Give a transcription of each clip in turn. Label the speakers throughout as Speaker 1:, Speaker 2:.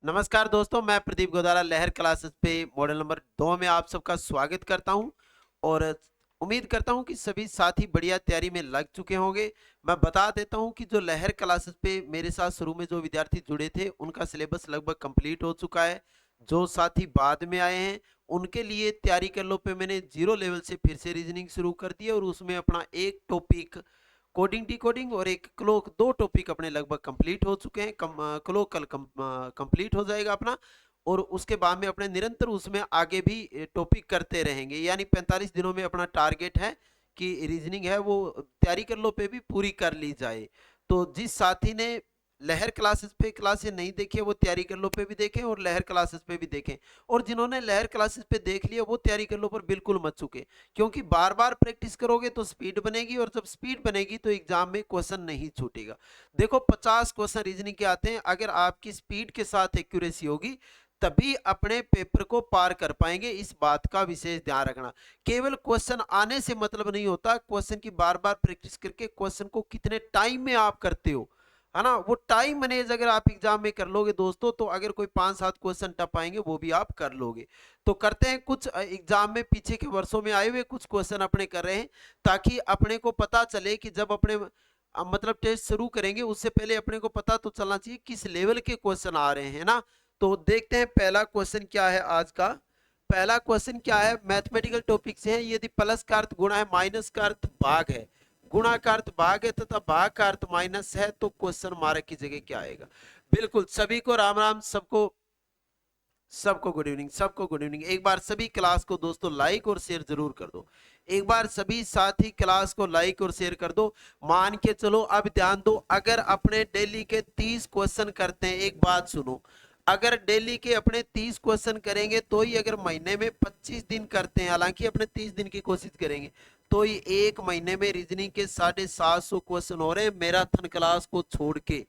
Speaker 1: नमस्कार दोस्तों, मैं प्रदीप गोदारा लहर क्लासेस पे मॉडल नंबर 2 में आप सबका स्वागत करता हूं और उम्मीद करता हूं कि सभी साथी बढ़िया तैयारी में लग चुके होंगे। मैं बता देता हूं कि जो लहर क्लासेस पे मेरे साथ शुरू में जो विद्यार्थी जुड़े थे उनका सिलेबस लगभग कंप्लीट हो चुका है। जो साथी बाद में आए हैं उनके लिए तैयारी कर लो पे मैंने जीरो लेवल से फिर से रीजनिंग शुरू कर दी है और उसमें अपना एक टॉपिक कोडिंग डिकोडिंग और एक क्लोक, दो टॉपिक अपने लगभग कंप्लीट हो चुके हैं। क्लोक कल कंप्लीट हो जाएगा अपना, और उसके बाद में अपने निरंतर उसमें आगे भी टॉपिक करते रहेंगे। यानी 45 दिनों में अपना टारगेट है कि रीजनिंग है वो तैयारी कर लो पे भी पूरी कर ली जाए। तो जिस साथी ने लहर क्लासेस पे क्लासेस नहीं देखे वो तैयारी कर लो पे भी देखें और लहर क्लासेस पे भी देखें, और जिन्होंने लहर क्लासेस पे देख लिया वो तैयारी कर लो पर बिल्कुल मत चुके, क्योंकि बार बार प्रैक्टिस करोगे तो स्पीड बनेगी, और जब स्पीड बनेगी तो एग्जाम में क्वेश्चन नहीं छूटेगा। देखो 50 क्वेश्चन रीजनिंग के आते हैं, अगर आपकी स्पीड के साथ एक्यूरेसी होगी तभी अपने पेपर को पार कर पाएंगे। इस बात का विशेष ध्यान रखना। केवल क्वेश्चन आने से मतलब नहीं होता, क्वेश्चन की बार बार प्रैक्टिस करके क्वेश्चन को कितने टाइम में आप करते हो, है ना, वो टाइम मैनेज अगर आप एग्जाम में कर लोगे दोस्तों, तो अगर कोई 5-7 क्वेश्चन टप आएंगे वो भी आप कर लोगे। तो करते हैं कुछ एग्जाम में पीछे के वर्षों में आए हुए कुछ क्वेश्चन अपने कर रहे हैं, ताकि अपने को पता चले कि जब अपने मतलब टेस्ट शुरू करेंगे उससे पहले अपने को पता तो चलना चाहिए किस लेवल के क्वेश्चन आ रहे हैं ना। तो देखते हैं पहला क्वेश्चन क्या है आज का। पहला क्वेश्चन क्या है, मैथमेटिकल टॉपिक से है। यदि प्लस का अर्थ गुणा है, माइनस का अर्थ भाग है, गुणा का अर्थ भाग है तथा भाग का अर्थ माइनस है, तो क्वेश्चन मार्क की जगह क्या आएगा। बिल्कुल सभी को राम राम, सबको सबको गुड इवनिंग, सबको गुड इवनिंग। एक बार सभी क्लास को दोस्तों लाइक और शेयर जरूर कर दो। एक बार सभी साथी क्लास को लाइक और शेयर कर दो। मान के चलो, अब ध्यान दो, अगर अपने डेली के 30 क्वेश्चन करते हैं, एक बात सुनो, अगर डेली के अपने 30 क्वेश्चन करेंगे तो ही, अगर महीने में 25 दिन करते हैं, हालांकि अपने 30 दिन की कोशिश करेंगे, तो ही एक महीने में रीजनिंग के 750 क्वेश्चन हो रहे हैं मैराथन क्लास को छोड़ के।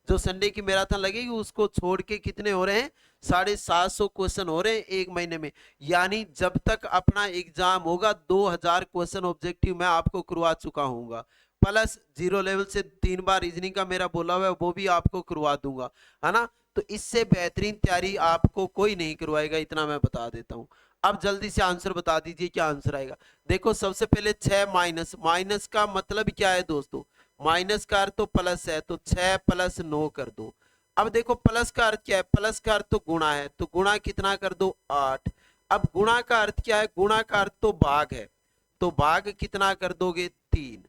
Speaker 1: जो संडे की मैराथन लगेगी उसको छोड़ के कितने हो रहे हैं, 750 क्वेश्चन हो रहे हैं एक महीने में। यानी जब तक अपना एग्जाम होगा 2000 क्वेश्चन ऑब्जेक्टिव मैं आपको करवा चुका हूँ, प्लस जीरो लेवल से 3 बार रीजनिंग का मेरा बोला हुआ है वो भी आपको करवा दूंगा, है ना। तो इससे बेहतरीन तैयारी आपको कोई नहीं करवाएगा, इतना मैं बता देता हूँ। अब जल्दी से आंसर बता दीजिए क्या आंसर आएगा। देखो सबसे पहले 6 माइनस, माइनस का मतलब क्या है दोस्तों, माइनस का अर्थ तो प्लस है, तो 6 प्लस 9 कर दो। अब देखो प्लस का अर्थ क्या है, प्लस का अर्थ तो गुणा है, तो गुणा कितना कर दो, 8। अब गुणा का अर्थ क्या है, गुणा का अर्थ तो भाग है, तो भाग कितना कर दोगे, 3।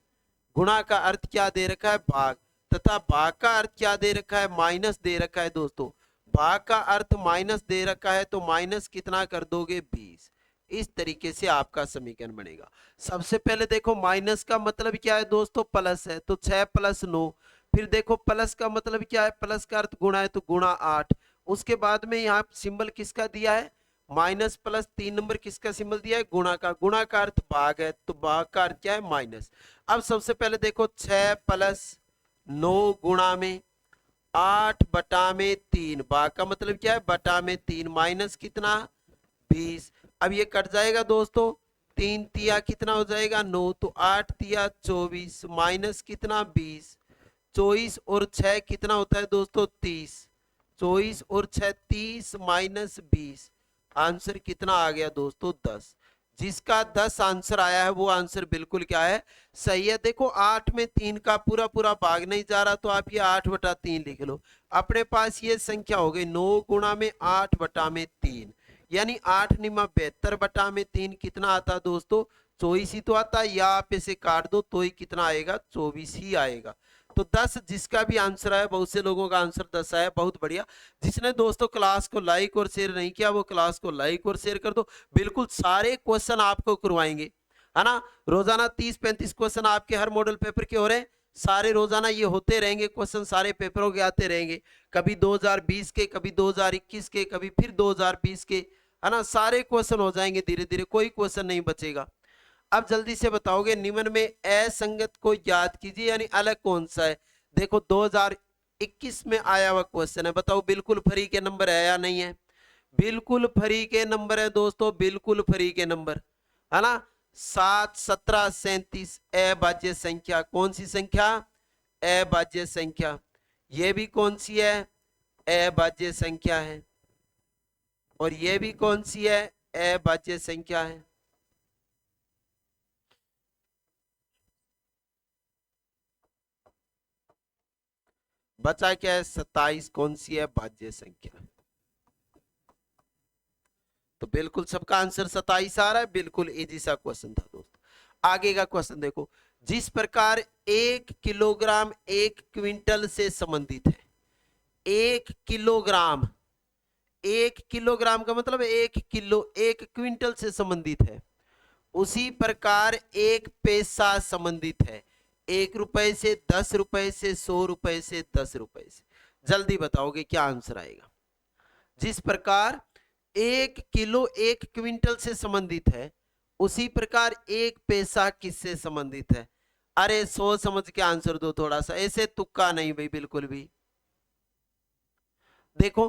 Speaker 1: गुणा का अर्थ क्या दे रखा है, भाग, तथा भाग का अर्थ क्या दे रखा है, माइनस दे रखा है दोस्तों। भाग का अर्थ माइनस दे रखा है, तो माइनस कितना कर दोगे, 20। इस तरीके से आपका समीकरण बनेगा। सबसे पहले देखो माइनस का मतलब क्या है दोस्तों, प्लस है, तो 6 प्लस 9। फिर देखो प्लस का मतलब क्या है, प्लस का अर्थ गुणा है, तो गुणा 8। उसके बाद में यहाँ सिंबल किसका दिया है, माइनस प्लस 3 नंबर किसका सिंबल दिया है, गुणा का। गुणा का अर्थ भाग है, तो भाग का अर्थ क्या है, माइनस। अब सबसे पहले देखो 6 प्लस 9 गुणा में 8 बटा में 3, भाग का मतलब क्या है, बटा में 3, माइनस कितना, 20। अब ये कट जाएगा दोस्तों, 3 तिया कितना हो जाएगा, 9, तो 8 तिया 24, माइनस कितना, 20। 24 और 6 कितना होता है दोस्तों, 30। 24 और 6 30, माइनस 20, आंसर कितना आ गया दोस्तों, 10। जिसका 10 आंसर आया है वो आंसर बिल्कुल क्या है, सही है। देखो 8 में 3 का पूरा पूरा भाग नहीं जा रहा, तो आप ये 8/3 लिख लो। अपने पास ये संख्या हो गई 9 गुणा में 8/3, यानी 8 निमा 72/3 कितना आता दोस्तों, 24 ही तो आता, या आप इसे काट दो तो ही कितना आएगा, 24 ही आएगा। तो 10 जिसका भी आंसर आया, बहुत से लोगों का आंसर 10 आया, बहुत बढ़िया। जिसने दोस्तों क्लास को लाइक और शेयर नहीं किया वो क्लास को लाइक और शेयर कर दो। बिल्कुल सारे क्वेश्चन आपको करवाएंगे, है ना। रोजाना 30-35 क्वेश्चन आपके हर मॉडल पेपर के हो रहे हैं, सारे रोजाना ये होते रहेंगे क्वेश्चन, सारे पेपरों के आते रहेंगे। कभी 2020 के, कभी 2021 के, कभी फिर 2020 के, है ना। सारे क्वेश्चन हो जाएंगे धीरे धीरे, कोई क्वेश्चन नहीं बचेगा। अब जल्दी से बताओगे, निम्न में असंगत को याद कीजिए, यानी अलग कौन सा है। देखो 2021 में आया हुआ क्वेश्चन है, बताओ बिल्कुल फ्री के नंबर है या नहीं है। बिल्कुल फ्री के नंबर है दोस्तों, बिल्कुल फ्री के नंबर, है ना। 7, 17, 37 अभाज्य संख्या, कौन सी संख्या, अभाज्य संख्या। ये भी कौन सी है, अभाज्य संख्या है। और ये भी कौन सी है? अभाज्य संख्या है। बचा क्या है? 27 कौन सी है? भाज्य संख्या। तो बिल्कुल सबका आंसर 27 आ रहा है। बिल्कुल इजी सा क्वेश्चन था दोस्तों। आगे का क्वेश्चन देखो, जिस प्रकार 1 किलोग्राम 1 क्विंटल से संबंधित है। 1 किलोग्राम, 1 किलोग्राम का मतलब 1 किलो, 1 क्विंटल से संबंधित है, उसी प्रकार 1 पैसा संबंधित है। 1 रुपए से, 10 रुपए से, 100 रुपए से, 10 रुपए से। जल्दी बताओगे क्या आंसर आएगा? जिस प्रकार 1 किलो 1 क्विंटल से संबंधित है, उसी प्रकार 1 पैसा किससे संबंधित है? अरे सोच समझ के आंसर दो थोड़ा सा, ऐसे तुक्का नहीं भाई बिल्कुल भी। देखो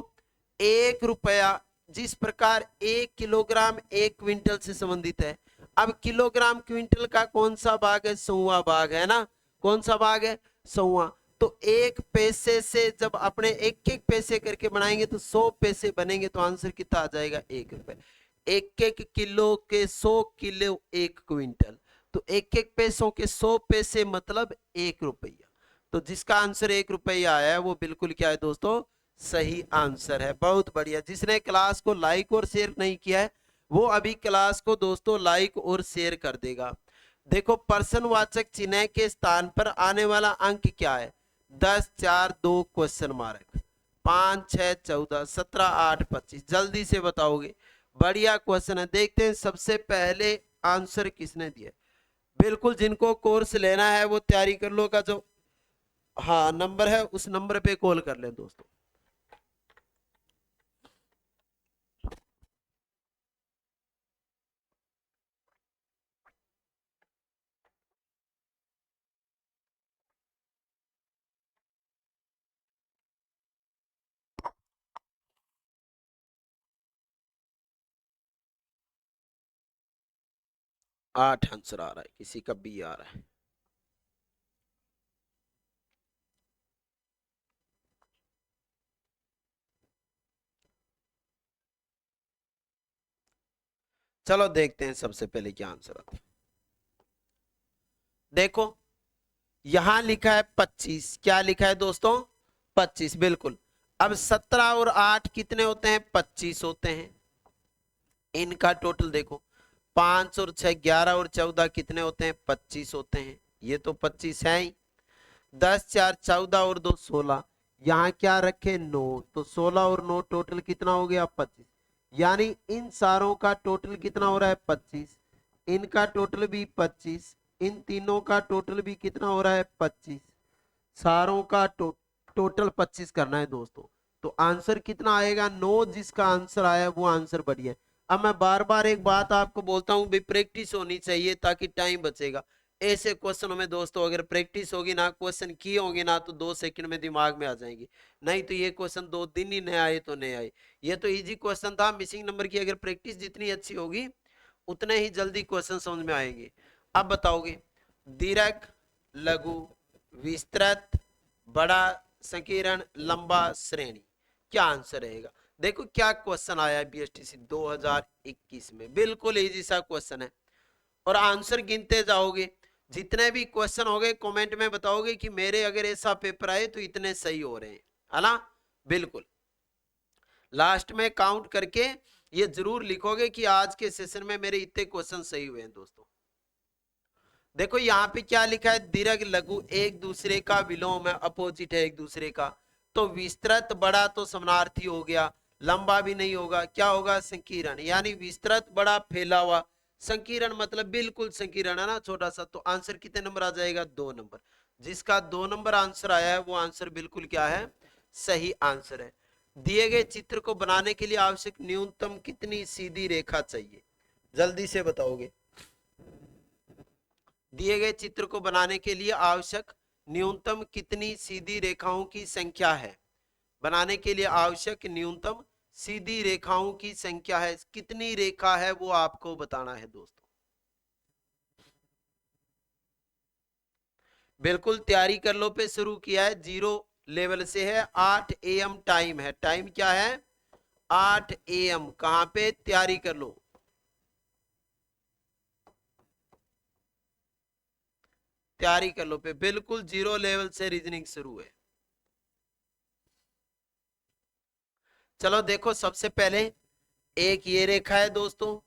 Speaker 1: 1 रुपया जिस प्रकार 1 किलोग्राम 1 क्विंटल से संबंधित है। अब किलोग्राम क्विंटल का कौन सा भाग है? 100वां भाग है ना। कौन सा भाग है? 100वां। तो 1 पैसे से जब अपने एक एक पैसे करके बनाएंगे तो 100 पैसे बनेंगे, तो आंसर कितना आ जाएगा? 1 रुपए। 1 1 किलो के 100 किलो 1 क्विंटल, तो 1 1 पैसों के 100 पैसे मतलब 1 रुपया। तो जिसका आंसर 1 रुपया आया है वो बिल्कुल क्या है दोस्तों? सही आंसर है। बहुत बढ़िया। जिसने क्लास को लाइक और शेयर नहीं किया है वो अभी क्लास को दोस्तों लाइक और शेयर कर देगा। देखो प्रश्नवाचक चिन्ह के स्थान पर आने वाला अंक क्या है? 10 4 2 क्वेश्चन मार्क, 5 6 14 17 8 25। जल्दी से बताओगे। बढ़िया क्वेश्चन है। देखते हैं सबसे पहले आंसर किसने दिया। बिल्कुल जिनको कोर्स लेना है वो तैयारी कर लो, का जो हाँ नंबर है उस नंबर पे कॉल कर ले दोस्तों। आठ आंसर आ रहा है, किसी का बी आ रहा है। चलो देखते हैं सबसे पहले क्या आंसर आता है। देखो यहां लिखा है 25। क्या लिखा है दोस्तों? 25 बिल्कुल। अब 17 और 8 कितने होते हैं? 25 होते हैं। इनका टोटल देखो, 5 और 6 11 और 14 कितने होते हैं? 25 होते हैं। ये तो 25 है ही। 10 4 14 और 2 16। यहाँ क्या रखे? 9। तो 16 और 9 टोटल कितना हो गया? 25। यानी इन सारों का टोटल कितना हो रहा है? 25। इनका टोटल भी 25। इन तीनों का टोटल भी कितना हो रहा है? 25। सारों का टोटल 25 करना है दोस्तों। तो आंसर कितना आएगा? 9। जिसका आंसर आया वो आंसर बढ़िया है। अब मैं बार बार एक बात आपको बोलता हूं भाई, प्रैक्टिस होनी चाहिए ताकि टाइम बचेगा। ऐसे क्वेश्चनों में दोस्तों अगर प्रैक्टिस होगी ना, क्वेश्चन किए होंगे ना, तो 2 सेकंड में दिमाग में आ जाएंगे। नहीं तो ये क्वेश्चन 2 दिन ही नहीं आए तो नहीं आए। ये तो इजी क्वेश्चन था। मिसिंग नंबर की अगर प्रैक्टिस जितनी अच्छी होगी उतने ही जल्दी क्वेश्चन समझ में आएंगे। अब बताओगे दीर्घ, लघु, विस्तृत, बड़ा, संकीर्ण, लंबा, श्रेणी, क्या आंसर रहेगा? देखो क्या क्वेश्चन आया है बीएसटीसी 2021 में। बिल्कुल इजी सा क्वेश्चन है और आंसर गिनते जाओगे। जितने भी क्वेश्चन हो गए कमेंट में बताओगे कि मेरे अगर ऐसा पेपर आए तो इतने सही हो रहे हैं, है ना। बिल्कुल लास्ट में काउंट करके ये जरूर लिखोगे कि आज के सेशन में मेरे इतने क्वेश्चन सही हुए हैं दोस्तों। देखो यहाँ पे क्या लिखा है? दीर्घ लघु एक दूसरे का विलोम है, अपोजिट है एक दूसरे का। तो विस्तृत बड़ा तो समानार्थी हो गया, लंबा भी नहीं होगा। क्या होगा? संकीर्ण। यानी विस्तृत बड़ा फैला हुआ, संकीर्ण मतलब बिल्कुल संकीर्ण है ना, छोटा सा। तो आंसर कितने नंबर आ जाएगा? 2 नंबर। जिसका 2 नंबर आंसर आया है वो आंसर बिल्कुल क्या है? सही आंसर है। दिए गए चित्र को बनाने के लिए आवश्यक न्यूनतम कितनी सीधी रेखा चाहिए? जल्दी से बताओगे। दिए गए चित्र को बनाने के लिए आवश्यक न्यूनतम कितनी सीधी रेखाओं की संख्या है? बनाने के लिए आवश्यक न्यूनतम सीधी रेखाओं की संख्या है, कितनी रेखा है वो आपको बताना है दोस्तों। बिल्कुल तैयारी कर लो पे शुरू किया है। 0 लेवल से है। 8 AM टाइम है। टाइम क्या है? 8 AM। कहां पे? तैयारी कर लो, तैयारी कर लो पे। बिल्कुल 0 लेवल से रीजनिंग शुरू है। चलो देखो, सबसे पहले एक ये रेखा है दोस्तों,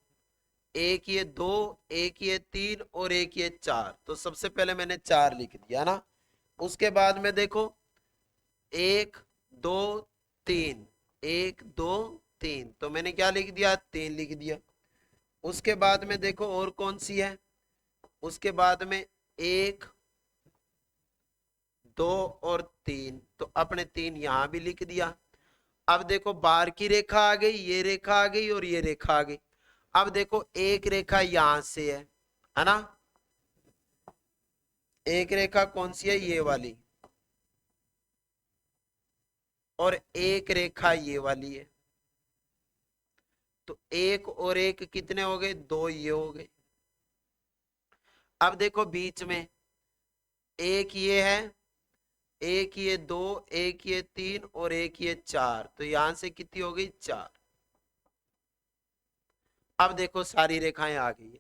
Speaker 1: एक ये 2, एक ये 3 और एक ये 4। तो सबसे पहले मैंने 4 लिख दिया ना। उसके बाद में देखो 1 2 3, 1 2 3, तो मैंने क्या लिख दिया? 3 लिख दिया। उसके बाद में देखो और कौन सी है? उसके बाद में 1 2 और 3, तो अपने 3 यहां भी लिख दिया। अब देखो बाहर की रेखा आ गई, ये रेखा आ गई और ये रेखा आ गई। अब देखो एक रेखा यहां से है ना? एक रेखा कौन सी है? ये वाली। और एक रेखा ये वाली है। तो एक और एक कितने हो गए? 2 ये हो गए। अब देखो बीच में एक ये है, एक ये 2, एक ये 3 और एक ये 4, तो यहां से कितनी हो गई? 4। अब देखो सारी रेखाएं आ गई है।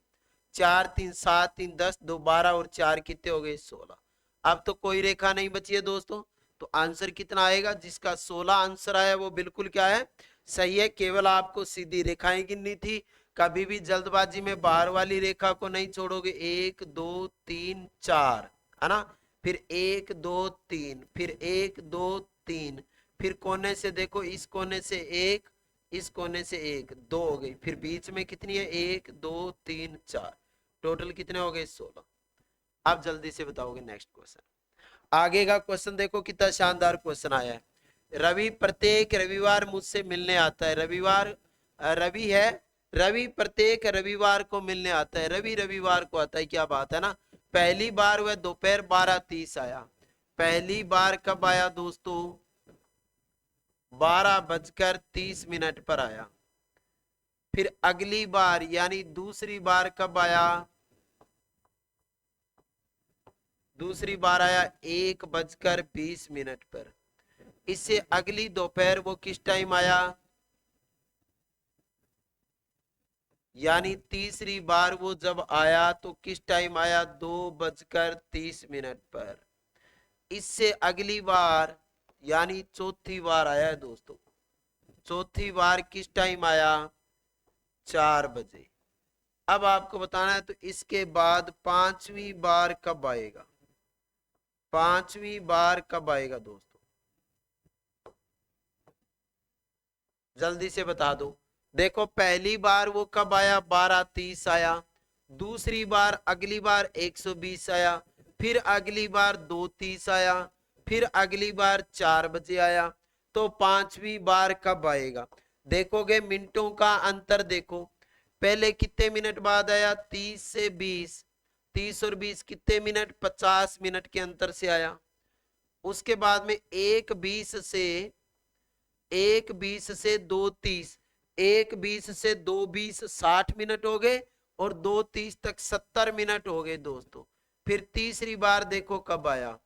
Speaker 1: 4 3 7 3 10 2 12 और 4 कितने हो गए? 16। अब तो कोई रेखा नहीं बची है दोस्तों। तो आंसर कितना आएगा? जिसका 16 आंसर आया वो बिल्कुल क्या है? सही है। केवल आपको सीधी रेखाएं गिननी थी। कभी भी जल्दबाजी में बाहर वाली रेखा को नहीं छोड़ोगे। 1 2 3 4, है ना? फिर 1 2 3, फिर 1 2 3, फिर कोने से देखो, इस कोने से एक, इस कोने से एक, 2 हो गई। फिर बीच में कितनी है? 1 2 3 4, टोटल कितने हो गए? 16। आप जल्दी से बताओगे नेक्स्ट क्वेश्चन। आगे का क्वेश्चन देखो कितना शानदार क्वेश्चन आया है। रवि प्रत्येक रविवार मुझसे मिलने आता है। रविवार रवि है। रवि प्रत्येक रविवार को मिलने आता है। रवि रविवार को आता है, क्या बात है ना। पहली बार वह दोपहर 12:30 आया। पहली बार कब आया दोस्तों? 12:30 पर आया। फिर अगली बार यानी दूसरी बार कब आया? दूसरी बार आया 1:20 पर। इससे अगली दोपहर वो किस टाइम आया? यानी तीसरी बार वो जब आया तो किस टाइम आया? 2:30 पर। इससे अगली बार यानी चौथी बार आया है दोस्तों। चौथी बार किस टाइम आया? 4 बजे। अब आपको बताना है तो इसके बाद पांचवी बार कब आएगा? पांचवी बार कब आएगा दोस्तों? जल्दी से बता दो। देखो पहली बार वो कब आया? 12:30 आया। दूसरी बार अगली बार 120 आया। फिर अगली बार 2:30 आया। फिर अगली बार 4 बजे आया। तो पांचवी बार कब आएगा? देखोगे मिनटों का अंतर देखो। पहले कितने मिनट बाद आया? 30 से 20। 30 और 20 कितने मिनट? 50 मिनट के अंतर से आया। उसके बाद में 1:20 से 2:30, 60 मिनट हो गए। और 2:30 तक 70 मिनट हो गए दोस्तों। फिर तीसरी बार देखो कब आया?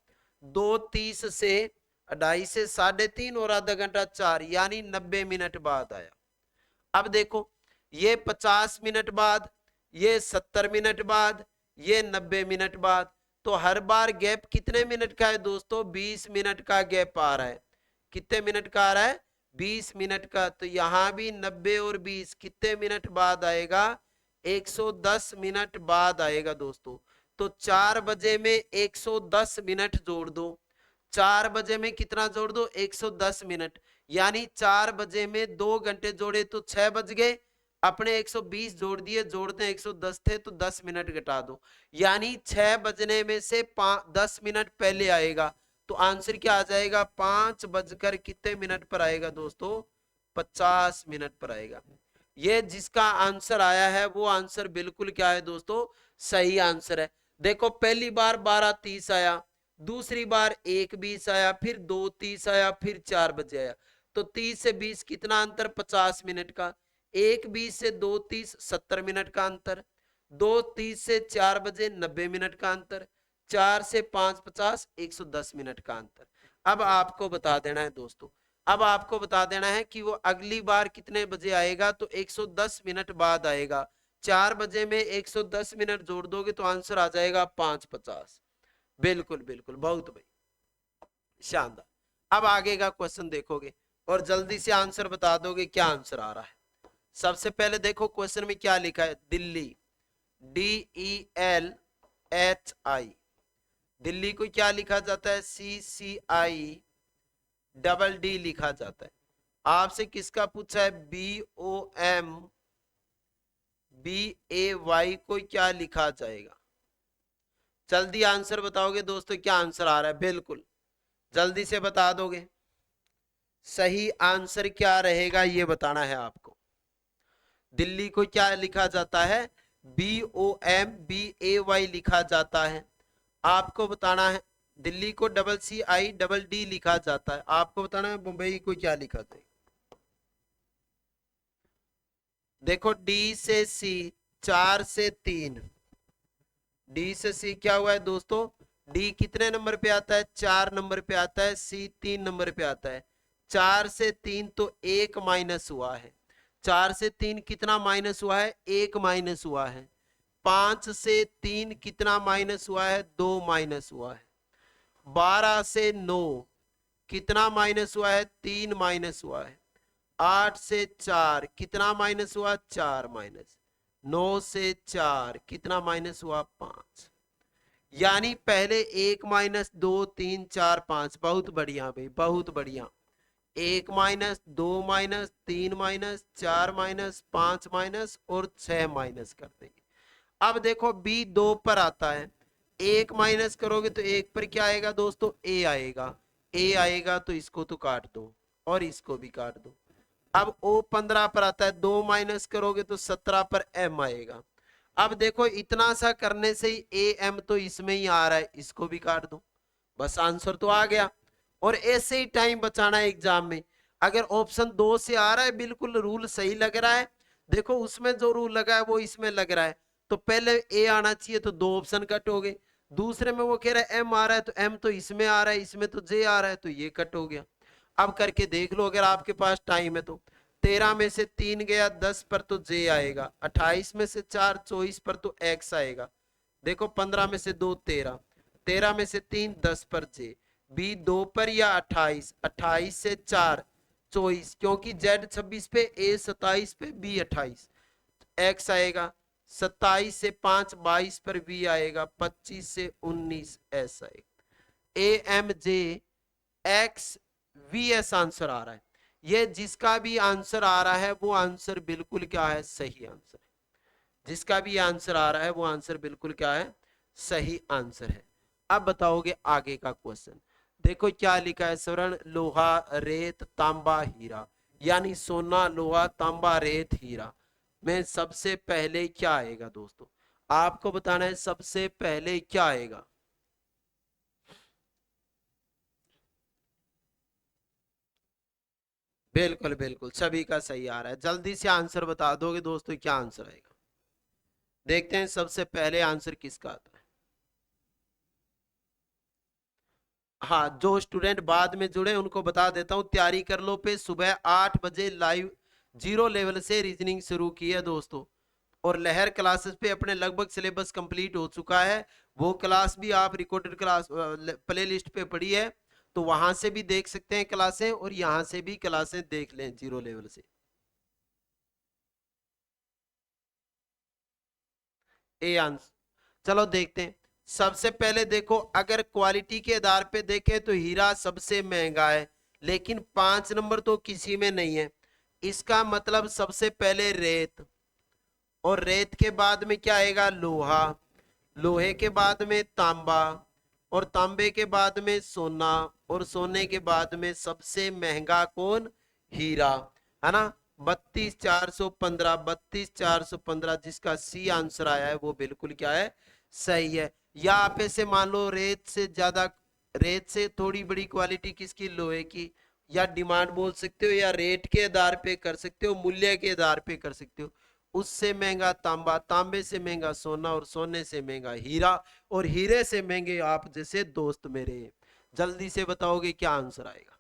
Speaker 1: 2:30 से 2:30 से 3:30 और आधा घंटा 4, यानी 90 मिनट बाद आया। अब देखो ये 50 मिनट बाद, ये 70 मिनट बाद, ये 90 मिनट बाद। तो हर बार गैप कितने मिनट का है दोस्तों? 20 मिनट का गैप आ रहा है। कितने मिनट का आ रहा है? 20 मिनट का। तो यहां भी 90 और 20 कितने मिनट बाद आएगा? 110 मिनट बाद आएगा दोस्तों। तो 4 बजे में 110 मिनट जोड़ दो। 4 बजे में कितना जोड़ दो? 110 मिनट। यानी 4 बजे में 2 घंटे जोड़े तो 6 बज गए। अपने 120 जोड़ दिए, जोड़ते 110 थे तो 10 मिनट घटा दो। यानी 6 बजने में से 10 मिनट पहले आएगा। तो आंसर क्या आ जाएगा? 5 बजकर कितने मिनट पर आएगा दोस्तों? 50 मिनट पर आएगा। ये जिसका आंसर आया है वो आंसर बिल्कुल क्या है दोस्तों? सही आंसर है। देखो पहली बार 12:30 आया। दूसरी बार 1:20 आया। फिर 2:30 आया। फिर 4 बजे आया। तो 30 से 20 कितना अंतर? 50 मिनट का। 1:20 से 2:30 70 मिनट का अंतर। 2:30 से 4 बजे 90 मिनट का अंतर। 4 से 5 50 110 मिनट का अंतर। अब आपको बता देना है दोस्तों, अब आपको बता देना है कि वो अगली बार कितने बजे आएगा। तो 110 मिनट बाद आएगा। 4 बजे में 110 मिनट जोड़ दोगे तो आंसर आ जाएगा 5:50। बिल्कुल बिल्कुल, बहुत भाई शानदार। अब आगे का क्वेश्चन देखोगे और जल्दी से आंसर बता दोगे क्या आंसर आ रहा है। सबसे पहले देखो क्वेश्चन में क्या लिखा है, दिल्ली, DELHI। दिल्ली को क्या लिखा जाता है, CCI लिखा जाता है। आपसे किसका पूछा है, BOMBAY को क्या लिखा जाएगा। जल्दी आंसर बताओगे दोस्तों, क्या आंसर आ रहा है, बिल्कुल जल्दी से बता दोगे। सही आंसर क्या रहेगा ये बताना है आपको। दिल्ली को क्या लिखा जाता है, BOMBAY लिखा जाता है। आपको बताना है दिल्ली को CCIDD लिखा जाता है। आपको बताना है मुंबई को क्या लिखा जाता है। देखो D से C, 4 से 3, D से C क्या हुआ है दोस्तों, D कितने नंबर पे आता है, 4 नंबर पे आता है, C 3 नंबर पे आता है। 4 से 3 तो 1 माइनस हुआ है। 4 से 3 कितना माइनस हुआ है, 1 माइनस हुआ है। 5 से 3 कितना माइनस हुआ है, 2 माइनस हुआ है। 12 से 9 कितना माइनस हुआ है, 3 माइनस हुआ है। 8 से 4 कितना माइनस हुआ, 4 माइनस। 9 से 4 कितना माइनस हुआ, 5। यानी पहले 1 माइनस 2 3 4 5। बहुत बढ़िया भाई, बहुत बढ़िया। 1 minus, 2 minus, 3 minus, 4 minus, 5 minus और 6 माइनस कर देंगे। अब देखो B 2 पर आता है, 1 माइनस करोगे तो 1 पर क्या आएगा दोस्तों, A आएगा। A आएगा तो इसको तो काट दो और इसको भी काट दो। अब O 15 पर आता है, 2 माइनस करोगे तो 17 पर M आएगा। अब देखो इतना सा करने से ही AM तो इसमें ही आ रहा है, इसको भी काट दो, बस आंसर तो आ गया। और ऐसे ही टाइम बचाना है एग्जाम में। अगर ऑप्शन 2 से आ रहा है, बिल्कुल रूल सही लग रहा है, देखो उसमें जो रूल लगा है वो इसमें लग रहा है, तो पहले A आना चाहिए तो 2 ऑप्शन कट हो गए। दूसरे में वो कह रहा है M आ रहा है तो M तो इसमें आ रहा है, इसमें तो J आ रहा है तो ये कट हो गया। अब करके देख लो अगर आपके पास टाइम है तो। 13 में से 3 गया 10 पर तो J आएगा। 28 में से 4 24 पर तो X आएगा। देखो 15 में से 2 13, 13 में से 3 10 पर J। B 2 पर या 28, 28 से 4 24, क्योंकि Z 26 पे, A 27 पे, B 28, X आएगा। 27 से 5 22 पर V आएगा। 25 से 19 S आएगा। AMJXVS आंसर आ रहा है। ये जिसका भी आंसर आ रहा है वो आंसर बिल्कुल क्या है, सही आंसर है। जिसका भी आंसर आ रहा है वो आंसर बिल्कुल क्या है, सही आंसर है। अब बताओगे आगे का क्वेश्चन। देखो क्या लिखा है, स्वर्ण लोहा रेत तांबा हीरा, यानी सोना लोहा तांबा रेत हीरा में सबसे पहले क्या आएगा दोस्तों। आपको बताना है सबसे पहले क्या आएगा। बिल्कुल बिल्कुल, सभी का सही आ रहा है। जल्दी से आंसर बता दोगे दोस्तों, क्या आंसर आएगा। देखते हैं सबसे पहले आंसर किसका आता है। हाँ, जो स्टूडेंट बाद में जुड़े उनको बता देता हूँ, तैयारी कर लो पे सुबह 8 बजे लाइव 0 लेवल से रीजनिंग शुरू की है दोस्तों। और लहर क्लासेस पे अपने लगभग सिलेबस कंप्लीट हो चुका है। वो क्लास भी आप रिकॉर्डेड क्लास प्ले लिस्ट पे पड़ी है, तो वहां से भी देख सकते हैं क्लासें, और यहाँ से भी क्लासें देख लें 0 लेवल से। ए आंसर, चलो देखते हैं। सबसे पहले देखो, अगर क्वालिटी के आधार पे देखें तो हीरा सबसे महंगा है, लेकिन 5 नंबर तो किसी में नहीं है। इसका मतलब सबसे पहले रेत, और रेत के बाद में क्या आएगा, लोहा, लोहे के बाद में तांबा, और तांबे के बाद में सोना, और सोने के बाद में सबसे महंगा कौन, हीरा, है ना। 32,415, 32,415 जिसका सी आंसर आया है वो बिल्कुल क्या है, सही है। या आप ऐसे मान लो रेत से ज्यादा, रेत से थोड़ी बड़ी क्वालिटी किसकी, लोहे की, या डिमांड बोल सकते हो, या रेट के आधार पे कर सकते हो, मूल्य के आधार पे कर सकते हो। उससे महंगा तांबा, तांबे से महंगा सोना, और सोने से महंगा हीरा, और हीरे से महंगे आप जैसे दोस्त मेरे। जल्दी से बताओगे क्या आंसर आएगा।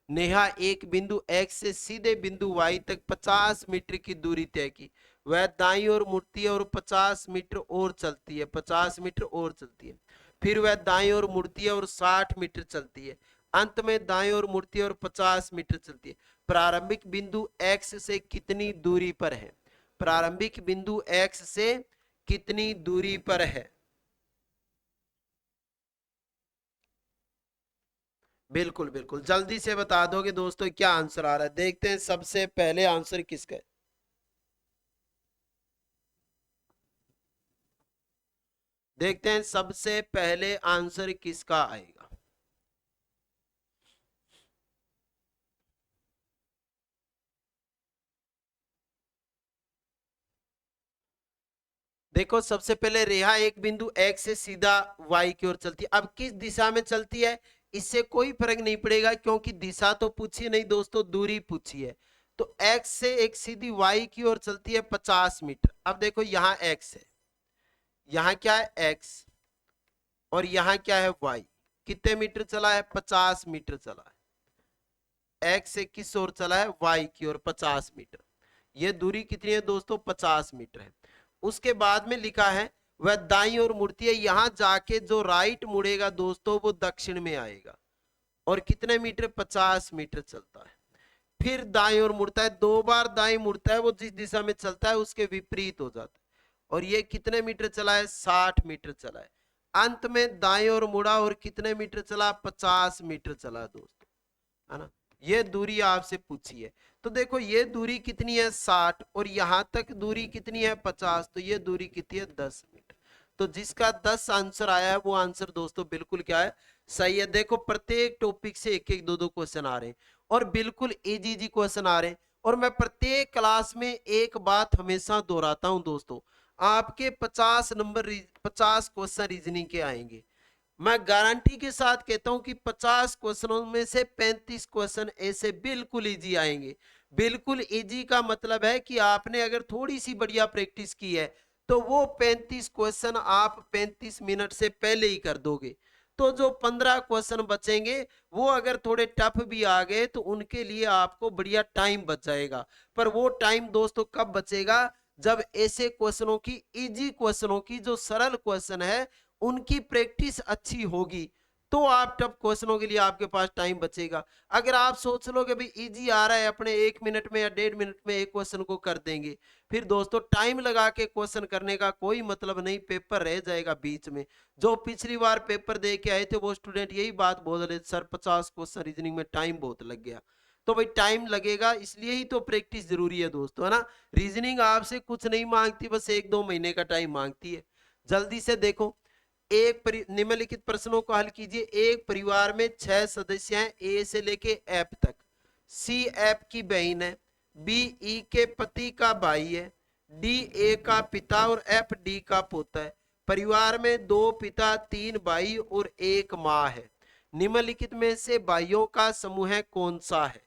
Speaker 1: नेहा एक बिंदु X से सीधे बिंदु Y तक 50 मीटर की दूरी तय की, वह दाईं ओर मुड़ती है और 50 मीटर और चलती है, 50 मीटर और चलती है। फिर वह दाईं ओर मुड़ती है और 60 मीटर चलती है। अंत में दाईं ओर मुड़ती है और 50 मीटर चलती है। प्रारंभिक बिंदु X से कितनी दूरी पर है? प्रारंभिक बिंदु X से कितनी दूरी पर है? बिल्कुल बिल्कुल, जल्दी से बता दोगे दोस्तों क्या आंसर आ रहा है। देखते हैं सबसे पहले आंसर किसका है। देखते हैं सबसे पहले आंसर किसका आएगा। देखो सबसे पहले रेखा एक बिंदु X से सीधा Y की ओर चलती है। अब किस दिशा में चलती है इससे कोई फर्क नहीं पड़ेगा, क्योंकि दिशा तो पूछी नहीं दोस्तों, दूरी पूछी है। तो X से एक सीधी Y की ओर चलती है 50 मीटर। अब देखो यहाँ X है, यहाँ क्या है X, और यहाँ क्या है Y। कितने मीटर चला है? 50 मीटर चला है। X से किस ओर चला है? Y की ओर 50 मीटर। ये दूरी कितनी है दोस्तों? 50 मीटर है। उसके बाद में लिखा है वह दाईं ओर मुड़ती है, यहां जाके जो राइट मुड़ेगा दोस्तों वो दक्षिण में आएगा। और कितने मीटर? 50 मीटर चलता है। फिर दाईं ओर मुड़ता है, 2 बार दाईं मुड़ता है, वो जिस दिशा में चलता है उसके विपरीत हो जाता है। और ये कितने मीटर चला है? 60 मीटर चला है। अंत में दाईं ओर मुड़ा और कितने मीटर चला? 50 मीटर चला दोस्तों, है ना। ये दूरी आपसे पूछी है। तो देखो ये दूरी कितनी है? 60, और यहां तक दूरी कितनी है? 50। तो ये दूरी कितनी है? 10 मीटर। तो जिसका 10 आंसर आया है वो आंसर दोस्तों बिल्कुल क्या है? सही है। देखो प्रत्येक टॉपिक से एक एक दो दो क्वेश्चन आ रहे हैं, और बिल्कुल इजी इजी क्वेश्चन आ रहे हैं। और मैं प्रत्येक क्लास में एक बात हमेशा दोहराता हूं दोस्तों, आपके 50 नंबर 50 क्वेश्चन रीजनिंग के आएंगे। मैं गारंटी के साथ कहता हूं कि 50 क्वेश्चनों में से 35 क्वेश्चन ऐसे बिल्कुल इजी आएंगे। बिल्कुल इजी का मतलब है कि आपने अगर थोड़ी सी बढ़िया प्रैक्टिस की है तो वो 35 क्वेश्चन आप 35 मिनट से पहले ही कर दोगे। तो जो 15 क्वेश्चन बचेंगे वो अगर थोड़े टफ भी आ गए तो उनके लिए आपको बढ़िया टाइम बच जाएगा। पर वो टाइम दोस्तों कब बचेगा? जब ऐसे क्वेश्चनों की, इजी क्वेश्चनों की, जो सरल क्वेश्चन है उनकी प्रैक्टिस अच्छी होगी, तो आप टफ क्वेश्चनों के लिए आपके पास टाइम बचेगा। अगर आप सोच लो कि भाई इजी आ रहा है, अपने 1 मिनट में या 1.5 मिनट में एक क्वेश्चन को कर देंगे, फिर दोस्तों टाइम लगा के क्वेश्चन करने का कोई मतलब नहीं, पेपर रह जाएगा बीच में। जो पिछली बार पेपर दे के आए थे वो स्टूडेंट यही बात बोल रहे थे, सर 50 क्वेश्चन रीजनिंग में टाइम बहुत लग गया। तो भाई टाइम लगेगा, इसलिए ही तो प्रैक्टिस जरूरी है दोस्तों, है ना। रीजनिंग आपसे कुछ नहीं मांगती, बस 1-2 महीने का टाइम मांगती है। जल्दी से देखो, निम्नलिखित प्रश्नों को हल कीजिए। एक परिवार में 6 सदस्य हैं, ए से लेके एफ तक। सी एफ की बहन है, बी ई के पति का भाई है, डी ए का पिता और एफ डी का पोता है। परिवार में 2 पिता, 3 भाई और 1 माँ है। निम्नलिखित में से भाइयों का समूह कौन सा है?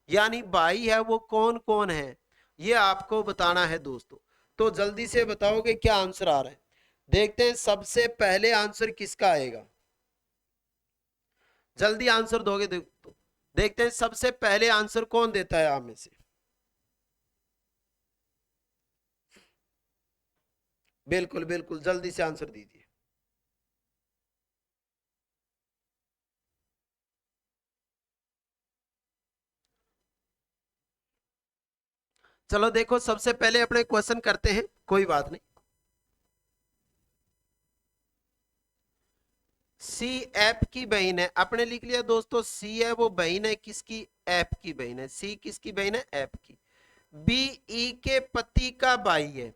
Speaker 1: यानी भाई है वो कौन कौन है, ये आपको बताना है दोस्तों। तो जल्दी से बताओगे क्या आंसर आ रहा है। देखते हैं सबसे पहले आंसर किसका आएगा। जल्दी आंसर दोगे तो देखते हैं सबसे पहले आंसर कौन देता है आप में से। बिल्कुल बिल्कुल, जल्दी से आंसर दीजिए। चलो देखो सबसे पहले अपने क्वेश्चन करते हैं, कोई बात नहीं। सी एफ की बहन है, अपने लिख लिया दोस्तों, सी है वो बहन है किसकी? एफ की बहन है। सी किसकी बहन है? एफ की। बी ई के पति का भाई है।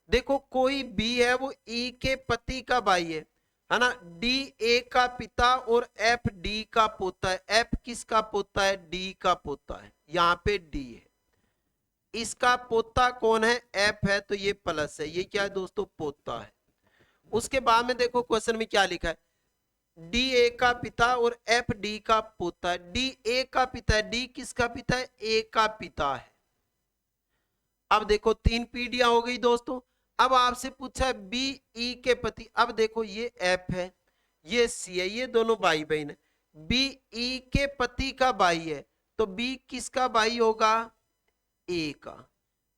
Speaker 1: देखो कोई बी है वो ई के पति का भाई है ना। डी ए का पिता और एफ डी का पोता है। एफ किसका पोता है? डी का पोता है। यहाँ पे डी है, इसका पोता कौन है? एफ है, तो ये प्लस है, ये क्या है दोस्तों? पोता है। उसके बाद में देखो क्वेश्चन में क्या लिखा है, डी ए का पिता और एफ डी का पोता है। डी ए का पिता है, डी किसका पिता है? ए का पिता है। अब देखो 3 पीढ़ियां हो गई दोस्तों। अब आपसे पूछा है बी ई के पति। अब देखो ये एफ है, ये सी है, ये दोनों भाई बहन है। बी ई के पति का भाई है, तो बी किसका भाई होगा? ए का।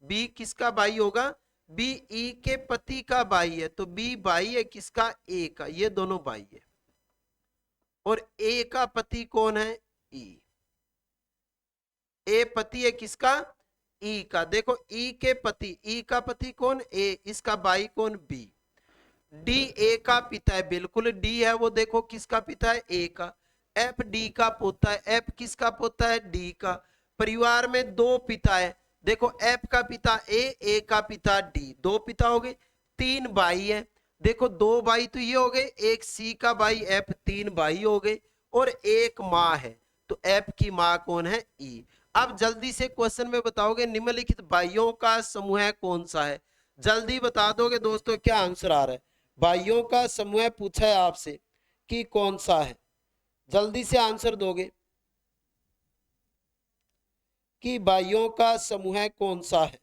Speaker 1: बी किसका भाई होगा? बी ई के पति का भाई है, तो बी भाई है किसका? ए का। ये दोनों भाई है। और ए का पति कौन है? ई। ए पति है किसका? ई का। देखो ई के पति, ई का पति कौन? ए। इसका भाई कौन? बी। डी ए का पिता है, बिल्कुल डी है वो। देखो किसका पिता है? ए का। एफ डी का पोता है, एफ किसका पोता है? डी का। परिवार में दो पिता है, देखो एफ का पिता ए का पिता डी, दो पिता हो गए। तीन भाई है, देखो दो भाई तो ये हो गए, एक सी का भाई एफ, तीन भाई हो गए। और एक माँ है, तो एफ की माँ कौन है? ई। अब जल्दी से क्वेश्चन में बताओगे निम्नलिखित भाइयों का समूह कौन सा है? जल्दी बता दोगे दोस्तों क्या आंसर आ रहा है? भाइयों का समूह पूछा है आपसे कि कौन सा है, जल्दी से आंसर दोगे कि भाइयों का समूह कौन सा है?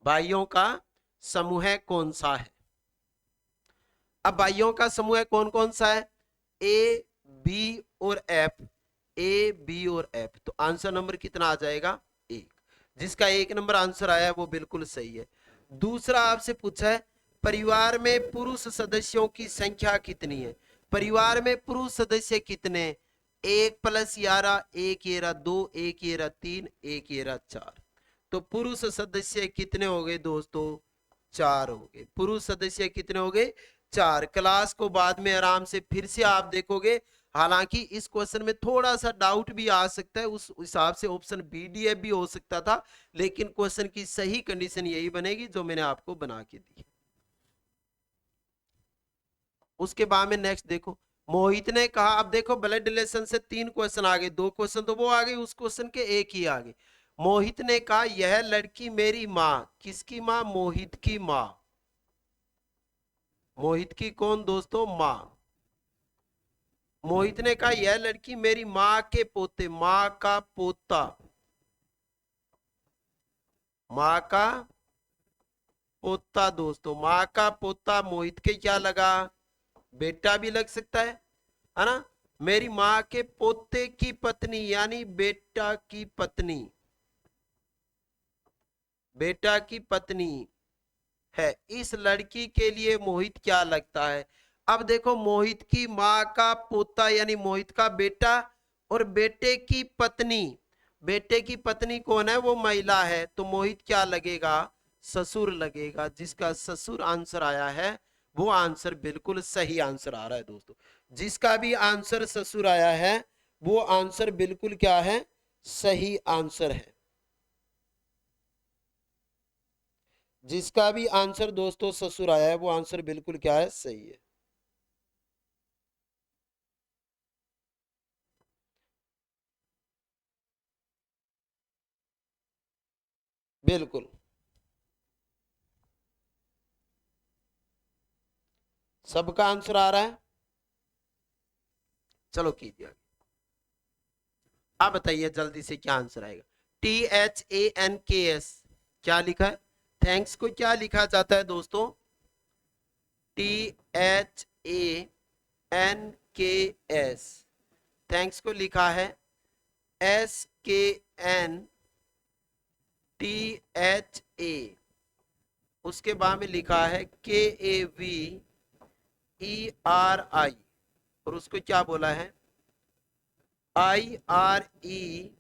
Speaker 1: भाइयों का समूह कौन सा है? अब भाइयों का समूह कौन कौन सा है? ए बी और एफ। ए बी और एफ, तो आंसर नंबर कितना आ जाएगा? एक। जिसका एक नंबर आंसर आया है वो बिल्कुल सही है। दूसरा आपसे पूछा है परिवार में पुरुष सदस्यों की संख्या कितनी है? परिवार में पुरुष सदस्य कितने? एक प्लस 11, एक येरा दो, एक येरा तीन, एक येरा चार। तो पुरुष सदस्य कितने हो गए दोस्तों? चार हो गए। पुरुष सदस्य कितने हो गए? चार। क्लास को बाद में आराम से फिर से आप देखोगे, हालांकि इस क्वेश्चन में थोड़ा सा डाउट भी आ सकता है, उस हिसाब से ऑप्शन बी डी एफ भी हो सकता था, लेकिन क्वेश्चन की सही कंडीशन यही बनेगी जो मैंने आपको बना के दी। उसके बाद में नेक्स्ट देखो, मोहित ने कहा, अब देखो ब्लड रिलेशन से तीन क्वेश्चन आ गए, दो क्वेश्चन तो वो आ गए, उस क्वेश्चन के एक ही आ गए। मोहित ने कहा यह लड़की मेरी माँ, किसकी माँ? मोहित की माँ। मोहित की कौन दोस्तों? माँ। मोहित ने कहा यह लड़की मेरी माँ के पोते, माँ का पोता, माँ का पोता दोस्तों, माँ का पोता। मोहित के क्या लगा? बेटा भी लग सकता है ना? मेरी माँ के पोते की पत्नी यानी बेटा की पत्नी, बेटा की पत्नी है। इस लड़की के लिए मोहित क्या लगता है? अब देखो मोहित की माँ का पोता यानी मोहित का बेटा, और बेटे की पत्नी, बेटे की पत्नी कौन है? वो महिला है, तो मोहित क्या लगेगा? ससुर लगेगा। जिसका ससुर आंसर आया है वो आंसर बिल्कुल सही आंसर आ रहा है दोस्तों। जिसका भी आंसर ससुर आया है वो आंसर बिल्कुल क्या है? सही आंसर है। जिसका भी आंसर दोस्तों ससुर आया है वो आंसर बिल्कुल क्या है? सही है। बिल्कुल सबका आंसर आ रहा है। चलो कीजिए। आप बताइए जल्दी से क्या आंसर आएगा? THANKS क्या लिखा है? थैंक्स को क्या लिखा जाता है दोस्तों? THANKS। थैंक्स को लिखा है SKNTHA। उसके बाद में लिखा है KAVERI, और उसको क्या बोला है? IREKAV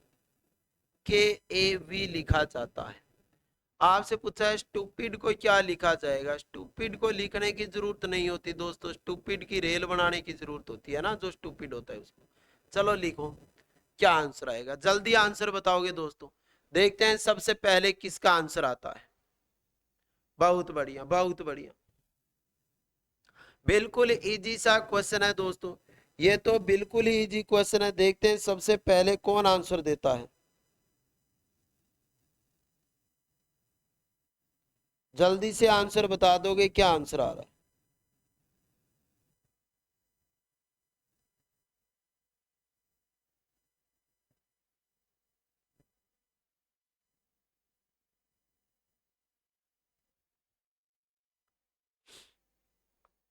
Speaker 1: लिखा जाता है। आपसे पूछा है स्टूपिड को क्या लिखा जाएगा? स्टूपिड को लिखने की जरूरत नहीं होती दोस्तों, स्टूपिड की रेल बनाने की जरूरत होती है ना, जो स्टूपिड होता है उसको। चलो लिखो क्या आंसर आएगा, जल्दी आंसर बताओगे दोस्तों। देखते हैं सबसे पहले किसका आंसर आता है। बहुत बढ़िया, बहुत बढ़िया। बिल्कुल इजी सा क्वेश्चन है दोस्तों, ये तो बिल्कुल ही इजी क्वेश्चन है। देखते हैं सबसे पहले कौन आंसर देता है। जल्दी से आंसर बता दोगे क्या आंसर आ रहा है?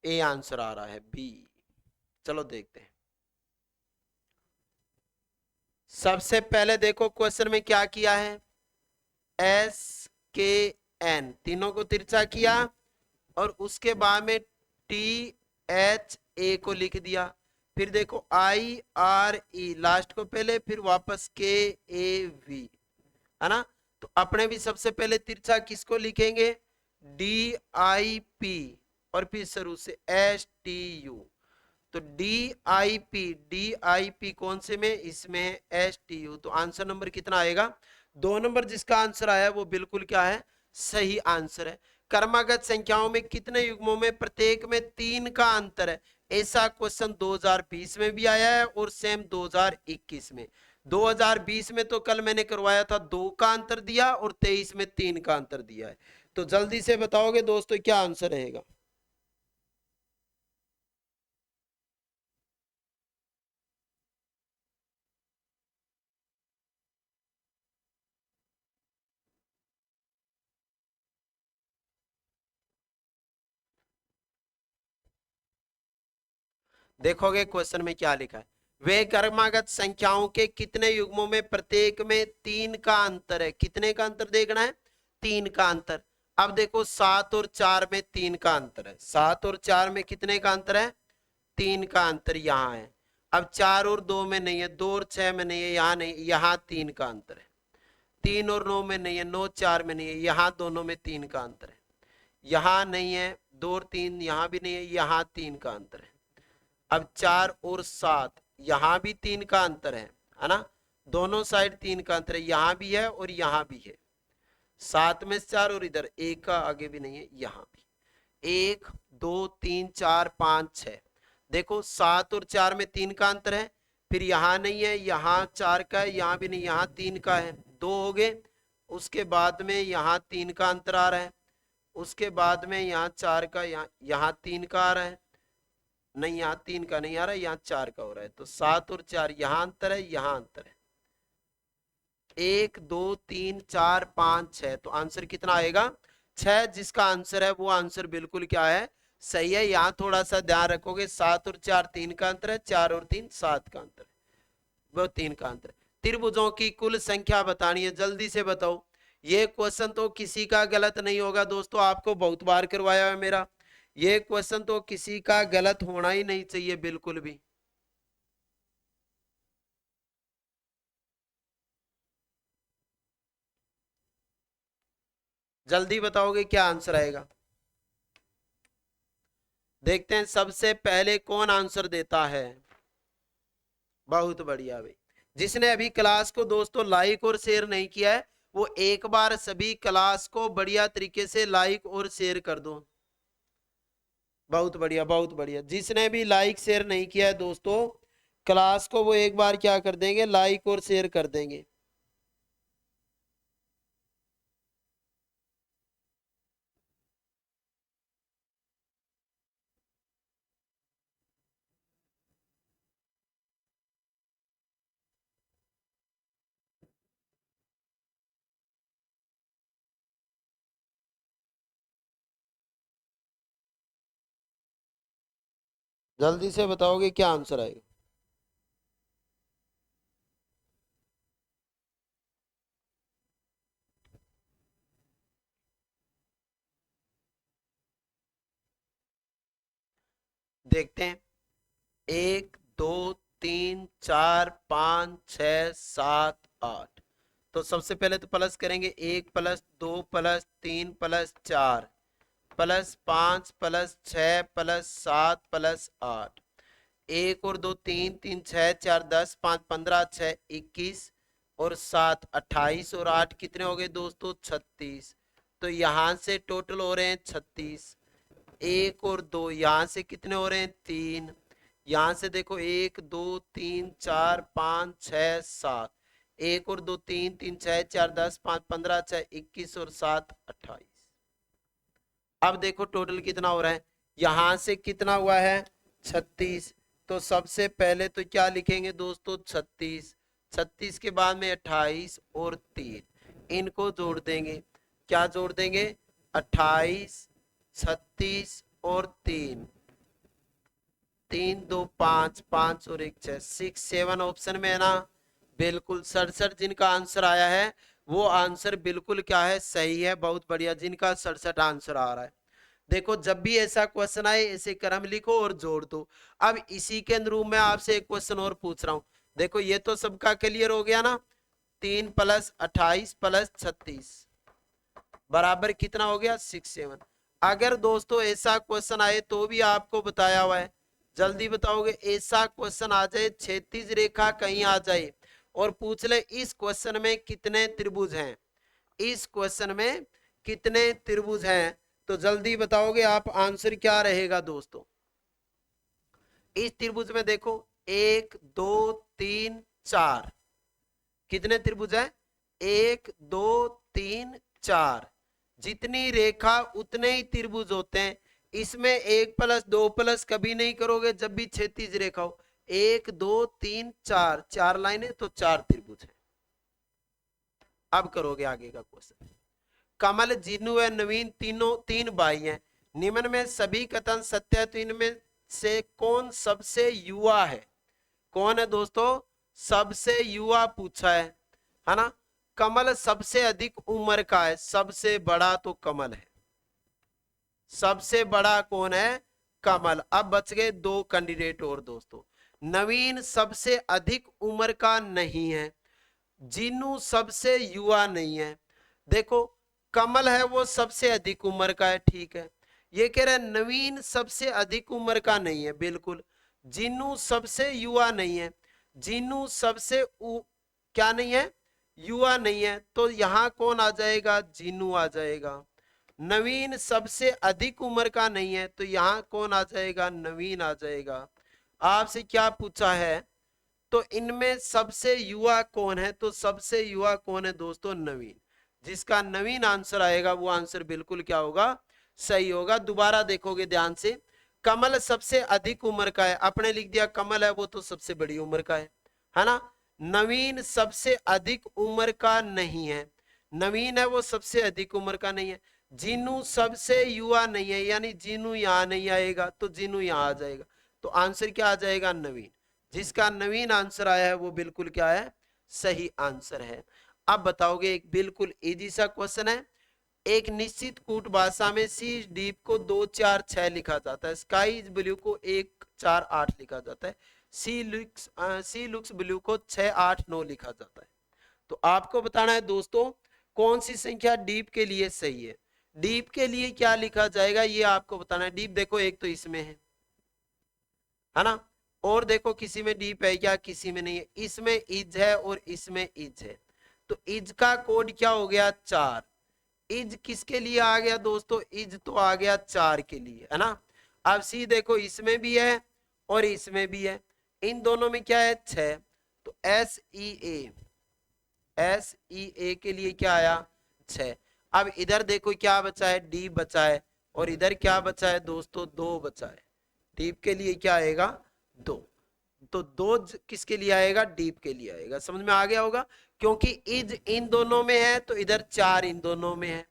Speaker 1: ए आंसर आ रहा है बी। चलो देखते हैं। सबसे पहले देखो क्वेश्चन में क्या किया है, एस के एन तीनों को तिरछा किया और उसके बाद में टी एच ए को लिख दिया। फिर देखो आई आर ई लास्ट को पहले, फिर वापस के ए वी, है ना। तो अपने भी सबसे पहले तिरछा किसको लिखेंगे, डी आई पी, और फिर शुरू से एस टी यू। तो डी आई पी कौन से में, इसमें है एस टी यू। तो आंसर नंबर कितना आएगा, 2 नंबर जिसका आंसर आया वो बिल्कुल क्या है, सही आंसर है। क्रमागत संख्याओं में कितने युग्मों में प्रत्येक में 3 का अंतर है, ऐसा क्वेश्चन 2020 में भी आया है और सेम 2021 में। 2020 में तो कल मैंने करवाया था 2 का अंतर दिया और 23 में 3 का अंतर दिया है। तो जल्दी से बताओगे दोस्तों क्या आंसर रहेगा। देखोगे क्वेश्चन में क्या लिखा है, वे क्रमागत संख्याओं के कितने युग्मों में प्रत्येक में 3 का अंतर है। कितने का अंतर देखना है, 3 का अंतर। अब देखो 7 और 4 में 3 का अंतर है, 7 और 4 में कितने का अंतर है, 3 का अंतर यहाँ है। अब 4 और 2 में नहीं है, 2 और 6 में नहीं है, यहाँ नहीं, यहाँ 3 का अंतर है। 3 और 9 में नहीं है, 9 4 में नहीं है, यहाँ दोनों में 3 का अंतर है। यहाँ नहीं है, 2 और 3 यहाँ भी नहीं है, यहाँ 3 का अंतर है। अब 4 और 7 यहां भी 3 का अंतर है ना, दोनों साइड 3 का अंतर है, यहां भी है और यहां भी है। 7 में 4 और इधर 1 का आगे भी नहीं है, यहां भी 1 2 3 4 5 6। देखो 7 और 4 में 3 का अंतर है, फिर यहाँ नहीं है, यहाँ 4 का है, यहाँ भी नहीं, यहाँ 3 का है, 2 हो गए। उसके बाद में यहाँ 3 का अंतर आ रहा है, उसके बाद में यहाँ 4 का, यहाँ 3 का आ रहा है, नहीं यहाँ 3 का नहीं आ रहा है, यहाँ 4 का हो रहा है। तो 7 और 4 यहाँ अंतर है, यहाँ अंतर है, 1 2 3 4 5 6। तो आंसर कितना आएगा, 6 जिसका आंसर है वो आंसर बिल्कुल क्या है, सही है। यहाँ थोड़ा सा ध्यान रखोगे, 7 और 4 3 का अंतर है, 4 और 3 7 का अंतर है, वो 3 का अंतर है। त्रिभुजों की कुल संख्या बतानी है, जल्दी से बताओ। ये क्वेश्चन तो किसी का गलत नहीं होगा दोस्तों, आपको बहुत बार करवाया है मेरा, ये क्वेश्चन तो किसी का गलत होना ही नहीं चाहिए बिल्कुल भी। जल्दी बताओगे क्या आंसर आएगा, देखते हैं सबसे पहले कौन आंसर देता है। बहुत बढ़िया भाई, जिसने अभी क्लास को दोस्तों लाइक और शेयर नहीं किया है वो एक बार सभी क्लास को बढ़िया तरीके से लाइक और शेयर कर दो। बहुत बढ़िया बहुत बढ़िया, जिसने भी लाइक शेयर नहीं किया है दोस्तों क्लास को, वो एक बार क्या कर देंगे, लाइक और शेयर कर देंगे। जल्दी से बताओगे क्या आंसर आएगा। देखते हैं, 1 2 3 4 5 6 7 8। तो सबसे पहले तो प्लस करेंगे, 1 plus 2 plus 3 plus 4 plus 5 plus 6 plus 7 plus 8। 1 और 2 3 3 6 4 10 5 15 6 21 और 7 28 और 8 कितने हो गए दोस्तों, 36। तो यहाँ से टोटल हो रहे हैं 36। 1 और 2 यहाँ से कितने हो रहे हैं, 3। यहाँ से देखो 1 2 3 4 5 6 7, 1 और 2 3 3 6 4 10 5 15 6 21 और 7 28। अब देखो टोटल कितना हो रहा है, यहां से कितना हुआ है, 36। तो सबसे पहले तो क्या लिखेंगे दोस्तों, 36। 36 के बाद में 28 और 3, इनको जोड़ देंगे। क्या जोड़ देंगे, 28 36 और 3, 3 2 5, 5 और 1 6, 6 7 ऑप्शन में है ना, बिल्कुल 67 जिनका आंसर आया है वो आंसर बिल्कुल क्या है, सही है। बहुत बढ़िया, जिनका 67 आंसर आ रहा है। देखो जब भी ऐसा क्वेश्चन आए ऐसे क्रम लिखो और जोड़ दो। अब इसी के अनुरूप मैं आपसे एक क्वेश्चन और पूछ रहा हूं। देखो ये तो सबका क्लियर हो गया ना, 3 + 28 + 36 बराबर कितना हो गया, 67। अगर दोस्तों ऐसा क्वेश्चन आए तो भी आपको बताया हुआ है, जल्दी बताओगे। ऐसा क्वेश्चन आ जाए, क्षैतिज रेखा कहीं आ जाए और पूछ ले इस क्वेश्चन में कितने त्रिभुज हैं, इस क्वेश्चन में कितने त्रिभुज हैं, तो जल्दी बताओगे आप, आंसर क्या रहेगा दोस्तों। इस त्रिभुज में देखो 1 2 3 4, कितने त्रिभुज है, 1 2 3 4, जितनी रेखा उतने ही त्रिभुज होते हैं। इसमें 1 + 2 + कभी नहीं करोगे जब भी क्षैतिज रेखा हो। 1 2 3 4, 4 लाइनें तो 4 त्रिभुज है। अब करोगे आगे का क्वेश्चन। कमल, जिन्नू व नवीन तीनों 3 भाई हैं, निम्न में सभी कथन सत्य है, तो इनमें से कौन सबसे युवा है। कौन है दोस्तों, सबसे युवा पूछा है ना। कमल सबसे अधिक उम्र का है, सबसे बड़ा तो कमल है, सबसे बड़ा कौन है, कमल। अब बच गए 2 कैंडिडेट और दोस्तों। नवीन सबसे अधिक उम्र का नहीं है, जीनू सबसे युवा नहीं है। देखो कमल है वो सबसे अधिक उम्र का है, ठीक है। ये कह रहे नवीन सबसे अधिक उम्र का नहीं है, बिल्कुल। जीनू सबसे युवा नहीं है, जीनू सबसे क्या नहीं है, युवा नहीं है, तो यहां कौन आ जाएगा, जीनू आ जाएगा। नवीन सबसे अधिक उम्र का नहीं है, तो यहां कौन आ जाएगा, नवीन आ जाएगा। आपसे क्या पूछा है, तो इनमें सबसे युवा कौन है, तो सबसे युवा कौन है दोस्तों, नवीन। जिसका नवीन आंसर आएगा वो आंसर बिल्कुल क्या होगा, सही होगा। दोबारा देखोगे ध्यान से, कमल सबसे अधिक उम्र का है, आपने लिख दिया कमल है वो तो सबसे बड़ी उम्र का है ना। नवीन सबसे अधिक उम्र का नहीं है, नवीन है वो सबसे अधिक उम्र का नहीं है। जीनू सबसे युवा नहीं है, यानी जीनू यहां नहीं आएगा, तो जीनू यहां आ जाएगा, तो आंसर क्या आ जाएगा, नवीन। जिसका नवीन आंसर आया है वो बिल्कुल क्या है, सही आंसर है। अब बताओगे, एक बिल्कुल इजी सा क्वेश्चन है। एक निश्चित कूट भाषा में सी डीप को 2 4 6 लिखा जाता है, स्काई इज ब्लू को 1 4 8 लिखा जाता है, सी लुक्स ब्लू को 6 8 9 लिखा जाता है। तो आपको बताना है दोस्तों कौन सी संख्या डीप के लिए सही है। डीप के लिए क्या लिखा जाएगा ये आपको बताना है। डीप देखो एक तो इसमें है ना, और देखो किसी में डीप है क्या, किसी में नहीं है। इसमें इज है और इसमें इज है, तो इज का कोड क्या हो गया, 4। इज किसके लिए आ गया दोस्तों, इज तो आ गया 4 के लिए, है ना। अब सी देखो इसमें भी है और इसमें भी है, इन दोनों में क्या है, 6। तो एस ई ए के लिए क्या आया, 6। अब इधर देखो क्या बचा है, डी बचा है, और इधर क्या बचा है दोस्तों, 2 बचा है। डीप के लिए क्या आएगा, 2। तो 2 किसके लिए आएगा, डीप के लिए आएगा। समझ में आ गया होगा, क्योंकि इज इन दोनों में है तो इधर 4 इन दोनों में है,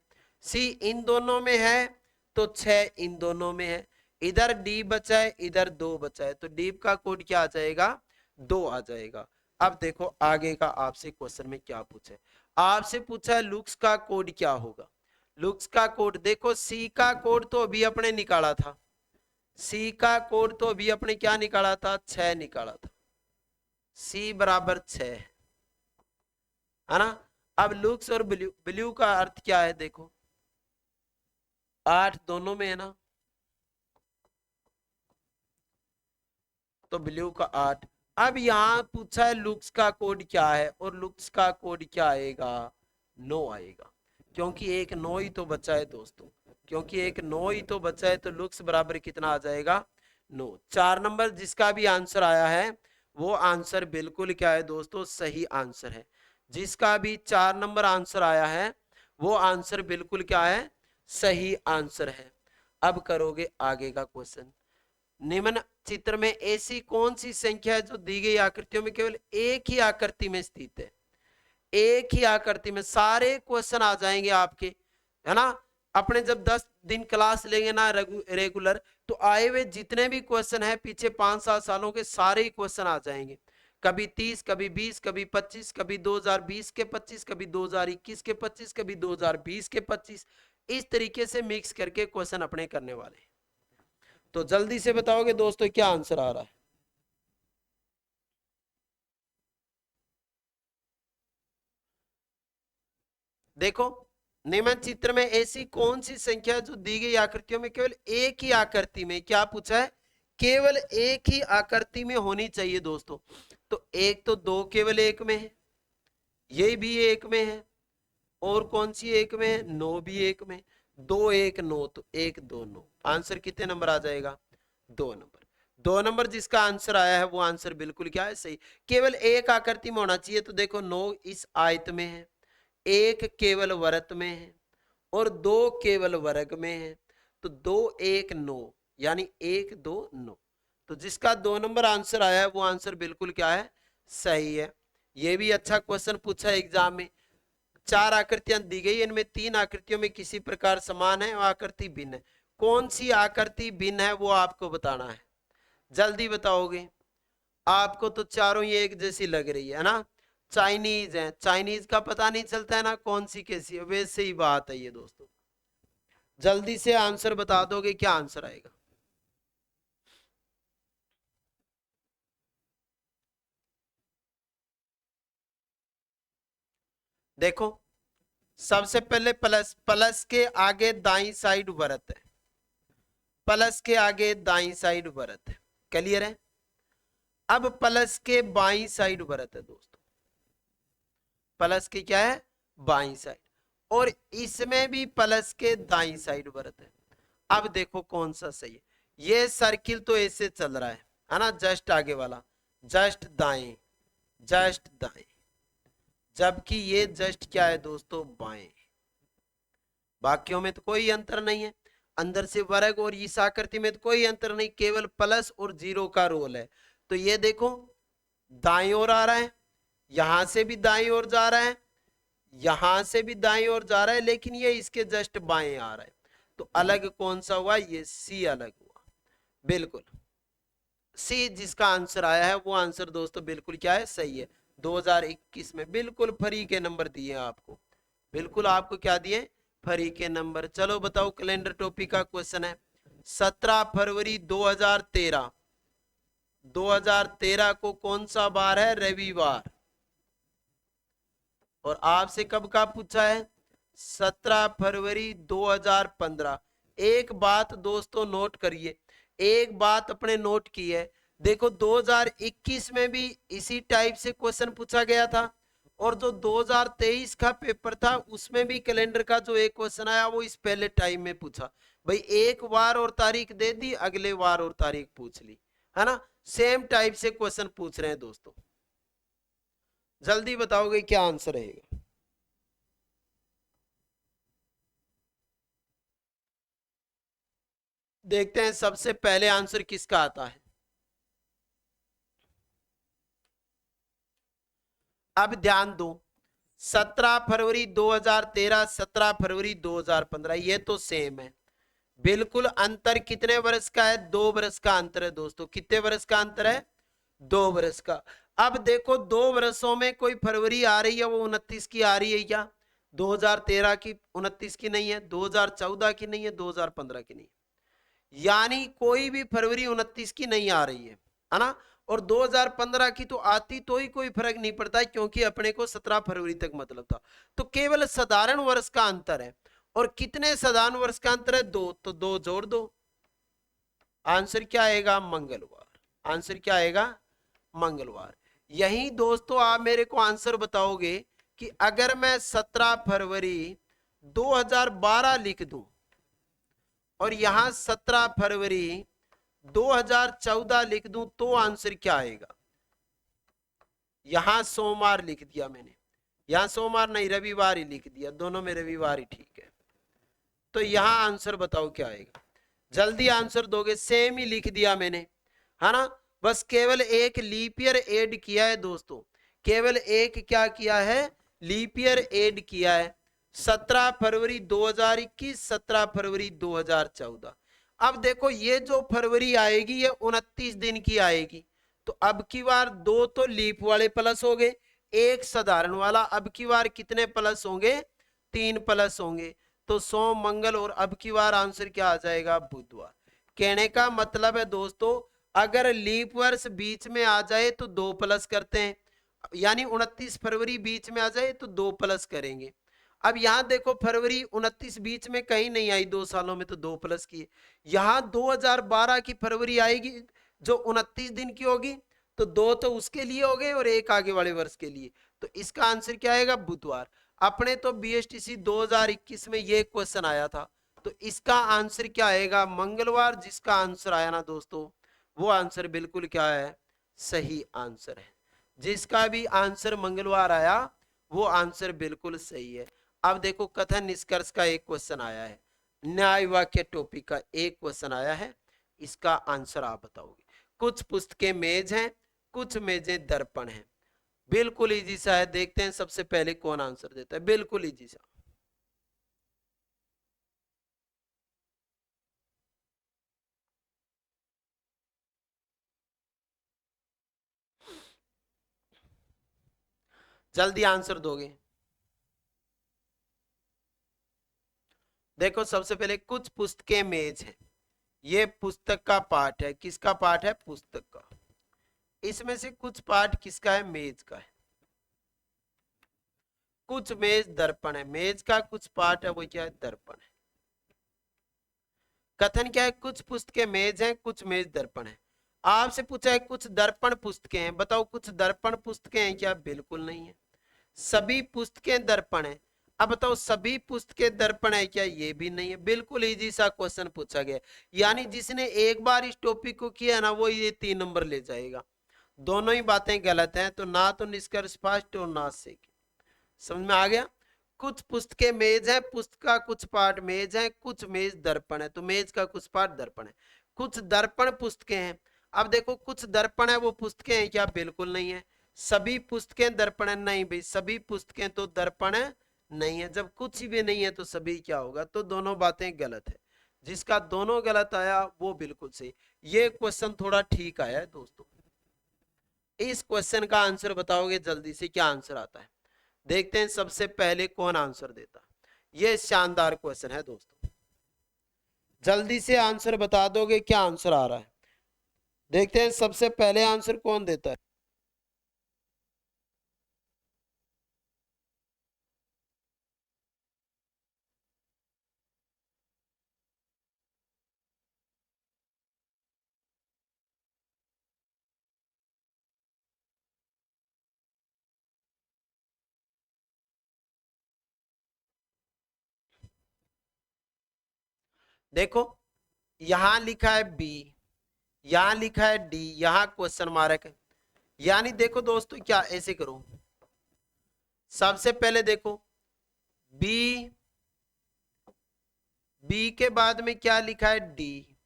Speaker 1: सी इन दोनों में है तो 6 इन दोनों में है, इधर डी बचा है इधर 2 बचा है, तो डीप का कोड क्या आ जाएगा, 2 आ जाएगा। अब देखो आगे का आपसे क्वेश्चन में क्या पूछा है, आपसे पूछा है लुक्स का कोड क्या होगा। लुक्स का कोड देखो, सी का कोड तो अभी अपने निकाला था, सी का कोड तो अभी अपने क्या निकाला था, 6 निकाला था, सी बराबर 6 है ना। अब लुक्स और ब्लू, ब्लू का अर्थ क्या है, देखो 8 दोनों में है ना, तो ब्लू का 8। अब यहां पूछा है लुक्स का कोड क्या है, और लुक्स का कोड क्या आएगा, 9 आएगा, क्योंकि एक 9 ही तो बचा है दोस्तों, क्योंकि एक 9 ही तो बचा है, तो लुक्स बराबर कितना आ जाएगा, 9। 4 नंबर जिसका भी आंसर आया है वो आंसर बिल्कुल क्या है दोस्तों, सही आंसर है। जिसका भी 4 नंबर आंसर आया है वो आंसर बिल्कुल क्या है, सही आंसर है। अब करोगे आगे का क्वेश्चन। निम्न चित्र में ऐसी कौन सी संख्या है जो दी गई आकृतियों में केवल एक ही आकृति में स्थित है, एक ही आकृति में। सारे क्वेश्चन आ जाएंगे आपके, है ना। अपने जब दिन क्लास लेंगे ना रेगुलर, तो आए हुए जितने भी क्वेश्चन है पिछले 5-7 सालों के सारे ही क्वेश्चन आ जाएंगे। कभी 30, कभी 20, कभी 25, कभी 2020 के 25, कभी 2021 के 25, कभी 2020 के 25, इस तरीके से मिक्स करके क्वेश्चन अपने करने वाले हैं। तो जल्दी से बताओगे दोस्तों क्या आंसर आ रहा है? देखो, निम्न चित्र में ऐसी कौन सी संख्या जो दी गई आकृतियों में केवल एक ही आकृति में, क्या पूछा है, केवल एक ही आकृति में होनी चाहिए दोस्तों। तो एक तो 2 केवल एक में है, ये भी एक में है, और कौन सी एक में है, 9 भी एक में, 2 1 9, तो 1 2 9, आंसर कितने नंबर आ जाएगा, 2 नंबर। 2 नंबर जिसका आंसर आया है वो आंसर बिल्कुल क्या है, सही। केवल एक आकृति में होना चाहिए, तो देखो 9 इस आयत में है, एक केवल वृत्त में है, और 2 केवल वर्ग में है, तो 2 1 9, यानी 1 2 9। तो जिसका 2 नंबर आंसर आया है वो आंसर बिल्कुल क्या है, सही है। ये भी अच्छा क्वेश्चन पूछा है एग्जाम में। 4 आकृतियां दी गई, इनमें 3 आकृतियों में किसी प्रकार समान है और आकृति भिन्न है। कौन सी आकृति भिन्न है वो आपको बताना है, जल्दी बताओगे। आपको तो चारों ही एक जैसी लग रही है ना, चाइनीज है, चाइनीज का पता नहीं चलता है ना कौन सी कैसी है, वैसे ही बात है ये दोस्तों। जल्दी से आंसर बता दोगे क्या आंसर आएगा? देखो, सबसे पहले प्लस, प्लस के आगे दाई साइड वृत्त है, प्लस के आगे दाई साइड वृत्त है, क्लियर है। अब प्लस के बाई साइड वृत्त है दोस्तों, प्लस के क्या है, बाई साइड, और इसमें भी प्लस के दाई साइड वृत्त है। अब देखो कौन सा सही है। ये सर्किल तो ऐसे चल रहा है ना, जस्ट आगे वाला, जस्ट दाएं, जस्ट दाएं, जबकि ये जस्ट क्या है दोस्तों, बाएं। बाकियों में तो कोई अंतर नहीं है, अंदर से वर्ग और इस आकृति में तो कोई अंतर नहीं, केवल प्लस और जीरो का रोल है। तो ये देखो दाईं ओर आ रहा है, यहां से भी दाईं ओर जा रहा है, यहां से भी दाईं ओर जा रहा है, लेकिन ये इसके जस्ट बाएं आ रहा है। तो अलग कौन सा हुआ, ये सी अलग हुआ, बिल्कुल सी जिसका आंसर आया है वो आंसर दोस्तों बिल्कुल क्या है, सही है। 2021 में बिल्कुल फ्री के नंबर दिए आपको, बिल्कुल आपको क्या दिए, फ्री के नंबर। चलो बताओ, कैलेंडर टॉपिक का क्वेश्चन है। 17 फरवरी 2013, 2013 को कौन सा बार है, रविवार। और आपसे कब का पूछा है, 17 फरवरी 2015। एक बात दोस्तों नोट करिए, एक बात अपने नोट की है, देखो 2021 में भी इसी टाइप से क्वेश्चन पूछा गया था, और जो 2023 का पेपर था उसमें भी कैलेंडर का जो एक क्वेश्चन आया वो इस पहले टाइम में पूछा। भाई एक वार और तारीख दे दी, अगले वार और तारीख पूछ ली, है ना, सेम टाइप से क्वेश्चन पूछ रहे हैं दोस्तों। जल्दी बताओगे क्या आंसर रहेगा? देखते हैं सबसे पहले आंसर किसका आता है। अब ध्यान दो, 17 फरवरी 2013, 17 फरवरी 2015, ये तो सेम है बिल्कुल। अंतर कितने वर्ष का है, 2 वर्ष का अंतर है दोस्तों। कितने वर्ष का अंतर है, 2 वर्ष का। अब देखो 2 वर्षों में कोई फरवरी आ रही है वो 29 की आ रही है क्या, 2013 की 29 की नहीं है, 2014 की नहीं है, 2015 की नहीं है, यानी कोई भी फरवरी 29 की नहीं आ रही है ना। और 2015 की तो आती तो ही कोई फर्क नहीं पड़ता, क्योंकि अपने को 17 फरवरी तक मतलब था। तो केवल साधारण वर्ष का अंतर है, और कितने साधारण वर्ष का अंतर है, 2, तो 2 जोड़ दो, आंसर क्या आएगा, मंगलवार। आंसर क्या आएगा, मंगलवार। यही दोस्तों आप मेरे को आंसर बताओगे कि अगर मैं 17 फरवरी 2012 लिख दूं और यहां 17 फरवरी 2014 लिख दूं तो आंसर क्या आएगा। यहां सोमवार लिख दिया मैंने, यहां सोमवार नहीं रविवार ही लिख दिया, दोनों में रविवार ही ठीक है। तो यहां आंसर बताओ क्या आएगा, जल्दी आंसर दोगे, सेम ही लिख दिया मैंने, है ना। बस केवल एक लीप ईयर ऐड किया है दोस्तों, केवल एक क्या किया है, लीप ईयर ऐड किया है। 17 फरवरी 2021, 17 फरवरी 2014। अब देखो ये जो फरवरी आएगी ये 29 दिन की आएगी, तो अब की बार दो तो लीप वाले प्लस हो गए, एक साधारण वाला। अब की बार कितने प्लस होंगे? 3 प्लस होंगे। तो सोम मंगल और अब की बार आंसर क्या आ जाएगा? बुधवार। कहने का मतलब है दोस्तों, अगर लीप वर्ष बीच में आ जाए तो 2 प्लस करते हैं, यानी 29 फरवरी बीच में आ जाए तो 2 प्लस करेंगे। अब यहां देखो फरवरी 29 बीच में कहीं नहीं आई 2 सालों में, तो 2 प्लस की। यहां 2012 की फरवरी आएगी जो 29 दिन की होगी, तो 2 तो उसके लिए हो गए और एक आगे वाले वर्ष के लिए। तो इसका आंसर क्या आएगा? बुधवार। अपने तो बीएसटीसी 2021 में ये क्वेश्चन आया था, तो इसका आंसर क्या आएगा? मंगलवार। जिसका आंसर आया ना दोस्तों, वो आंसर बिल्कुल क्या है? सही आंसर है। जिसका भी आंसर मंगलवार आया वो आंसर बिल्कुल सही है। अब देखो कथन निष्कर्ष का एक क्वेश्चन आया है, न्याय वाक्य टॉपिक का एक क्वेश्चन आया है, इसका आंसर आप बताओगे। कुछ पुस्तकें मेज हैं, कुछ मेजें दर्पण हैं। बिल्कुल इजी सा है, देखते हैं सबसे पहले कौन आंसर देता है। बिल्कुल इजी सा। जल्दी आंसर दोगे? देखो सबसे पहले कुछ पुस्तकें मेज हैं, ये पुस्तक का पाठ है। किसका पाठ है? पुस्तक का। इसमें से कुछ पाठ किसका है? मेज का है। कुछ मेज दर्पण है, मेज का कुछ पाठ है वो क्या है? दर्पण है। कथन क्या है? कुछ पुस्तकें मेज हैं, कुछ मेज दर्पण है। आपसे पूछा है कुछ दर्पण पुस्तकें हैं, बताओ कुछ दर्पण पुस्तकें हैं क्या? बिल्कुल नहीं है। सभी पुस्तकें दर्पण है। अब बताओ सभी पुस्तकें दर्पण है क्या? ये भी नहीं है। बिल्कुल इजी सा क्वेश्चन पूछा गया, यानी जिसने एक बार इस टॉपिक को किया ना वो ये 3 नंबर ले जाएगा। दोनों ही बातें गलत हैं, तो ना तो निष्कर्ष स्पष्ट और ना सेकेंड। समझ में आ गया? कुछ पुस्तकें मेज है, पुस्तक का कुछ पार्ट मेज है, कुछ मेज दर्पण है, तो मेज का कुछ पार्ट दर्पण है। कुछ दर्पण पुस्तकें हैं। अब देखो कुछ दर्पण है वो पुस्तकें हैं क्या? बिल्कुल नहीं है। सभी पुस्तकें दर्पण है? नहीं भाई, सभी पुस्तकें तो दर्पण है नहीं है। जब कुछ भी नहीं है तो सभी क्या होगा? तो दोनों बातें गलत है। जिसका दोनों गलत आया वो बिल्कुल सही। ये क्वेश्चन थोड़ा ठीक आया है दोस्तों। इस क्वेश्चन का आंसर बताओगे जल्दी से, क्या आंसर आता है? देखते हैं सबसे पहले कौन आंसर देता। यह शानदार क्वेश्चन है दोस्तों, जल्दी से आंसर बता दोगे क्या आंसर आ रहा है? देखते हैं सबसे पहले आंसर कौन देता है। देखो यहां लिखा है बी, यहां लिखा है डी, यहां क्वेश्चन मार्क है। यानी देखो दोस्तों क्या, ऐसे करो सबसे पहले देखो बी, बी के बाद में क्या लिखा है? डी।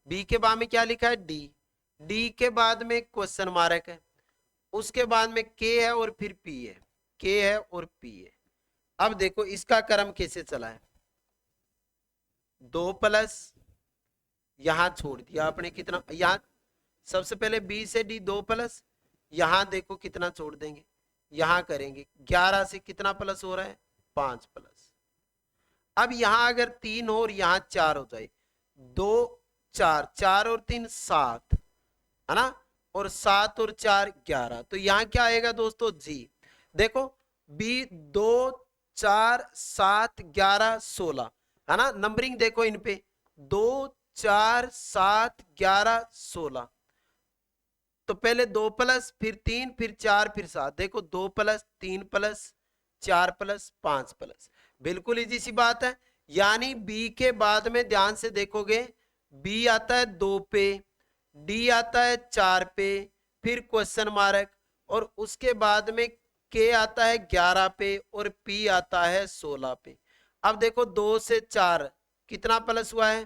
Speaker 1: बी के बाद में क्या लिखा है? डी। डी के बाद में क्वेश्चन मार्क है, उसके बाद में के है और फिर पी है, के है और पी है। अब देखो इसका क्रम कैसे चला है? 2 प्लस, यहां छोड़ दिया आपने कितना, यहां सबसे पहले बी से डी 2 प्लस, यहां देखो कितना छोड़ देंगे, यहां करेंगे 11 से कितना प्लस हो रहा है? 5 प्लस। अब यहां अगर 3 हो और यहां 4 हो जाए, 2 4, 4 और 3 7, है ना, और 7 और 4 11, तो यहां क्या आएगा दोस्तों? जी। देखो बी 2 4 7 11 16, है ना, नंबरिंग देखो इन पे 2 4 7 11 16। तो पहले 2 प्लस, फिर 3, फिर 4, फिर 7। देखो 2 प्लस 3 प्लस 4 प्लस 5 प्लस, बिल्कुल इजी सी बात है। यानी बी के बाद में ध्यान से देखोगे, बी आता है 2 पे, डी आता है 4 पे, फिर क्वेश्चन मार्क, और उसके बाद में के आता है 11 पे और पी आता है 16 पे। अब देखो 2 से 4 कितना प्लस हुआ है?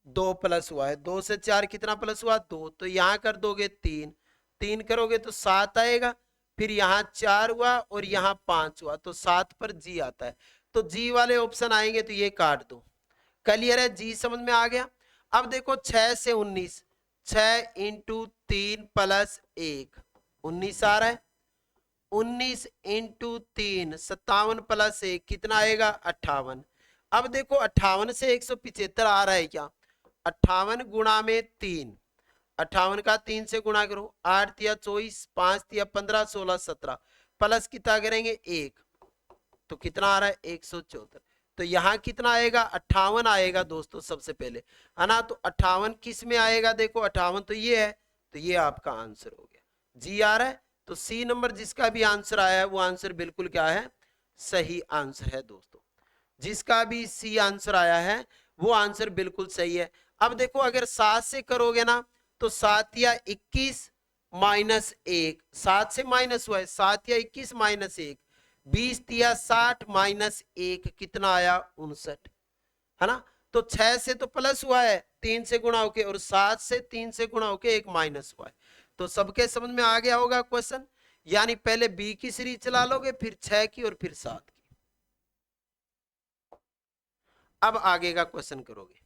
Speaker 1: 2 प्लस हुआ है। 2 से 4 कितना प्लस हुआ? 2। तो यहां कर दोगे 3, 3 करोगे तो 7 आएगा, फिर यहां 4 हुआ और यहां 5 हुआ, तो 7 पर जी आता है। तो जी वाले ऑप्शन आएंगे तो ये काट दो। क्लियर है, जी समझ में आ गया। अब देखो 6 से 19, 6 इंटू 3 प्लस 1 19 आ रहा है। 19 इंटू 3 57 प्लस 1 कितना आएगा 58। अब देखो 58 से 175 आ रहा है क्या, 58 गुणा में 3, 58 का 3 से गुणा करो, 8 तिया 24, 5 तिया 15, 16 17 प्लस कितना करेंगे 1, तो कितना आ रहा है 174। तो यहाँ कितना आएगा 58 आएगा दोस्तों सबसे पहले, है ना। तो 58 किस में आएगा, देखो 58 तो ये है, तो ये आपका आंसर हो गया। जी आ रहा है, तो सी नंबर जिसका भी आंसर आया है वो आंसर बिल्कुल क्या है, सही आंसर है दोस्तों। जिसका भी सी आंसर आया है वो आंसर बिल्कुल सही है। अब देखो अगर 7 से करोगे ना तो 7 या 21 माइनस 1, 7 से माइनस हुआ है, 7 या 21 माइनस 1, 20 तिया 60 माइनस 1 कितना आया 59, है ना। तो 6 से तो प्लस हुआ है 3 से गुणा होके, और 7 से 3 से गुणा होके एक माइनस हुआ है। तो सबके समझ में आ गया होगा क्वेश्चन। यानी पहले बी की सीरीज चला लोगे, फिर 6 की और फिर 7 की। अब आगे का क्वेश्चन करोगे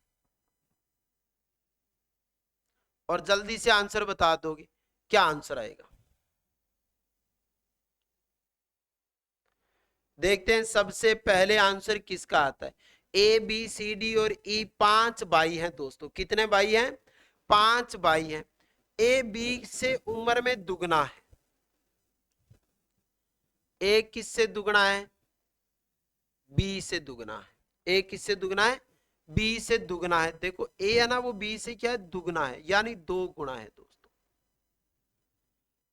Speaker 1: और जल्दी से आंसर बता दोगे, क्या आंसर आएगा देखते हैं। सबसे पहले आंसर किसका आता है, ए बी सी डी और ई 5 भाई हैं दोस्तों। कितने भाई हैं, 5 भाई हैं। ए बी से उम्र में दुगना है, ए किससे दुगना है, बी से दुगना है। ए किससे दुगना है, बी से दुगना है। देखो ए है ना वो बी से क्या है दुगना है, यानी 2 गुना है दोस्तों।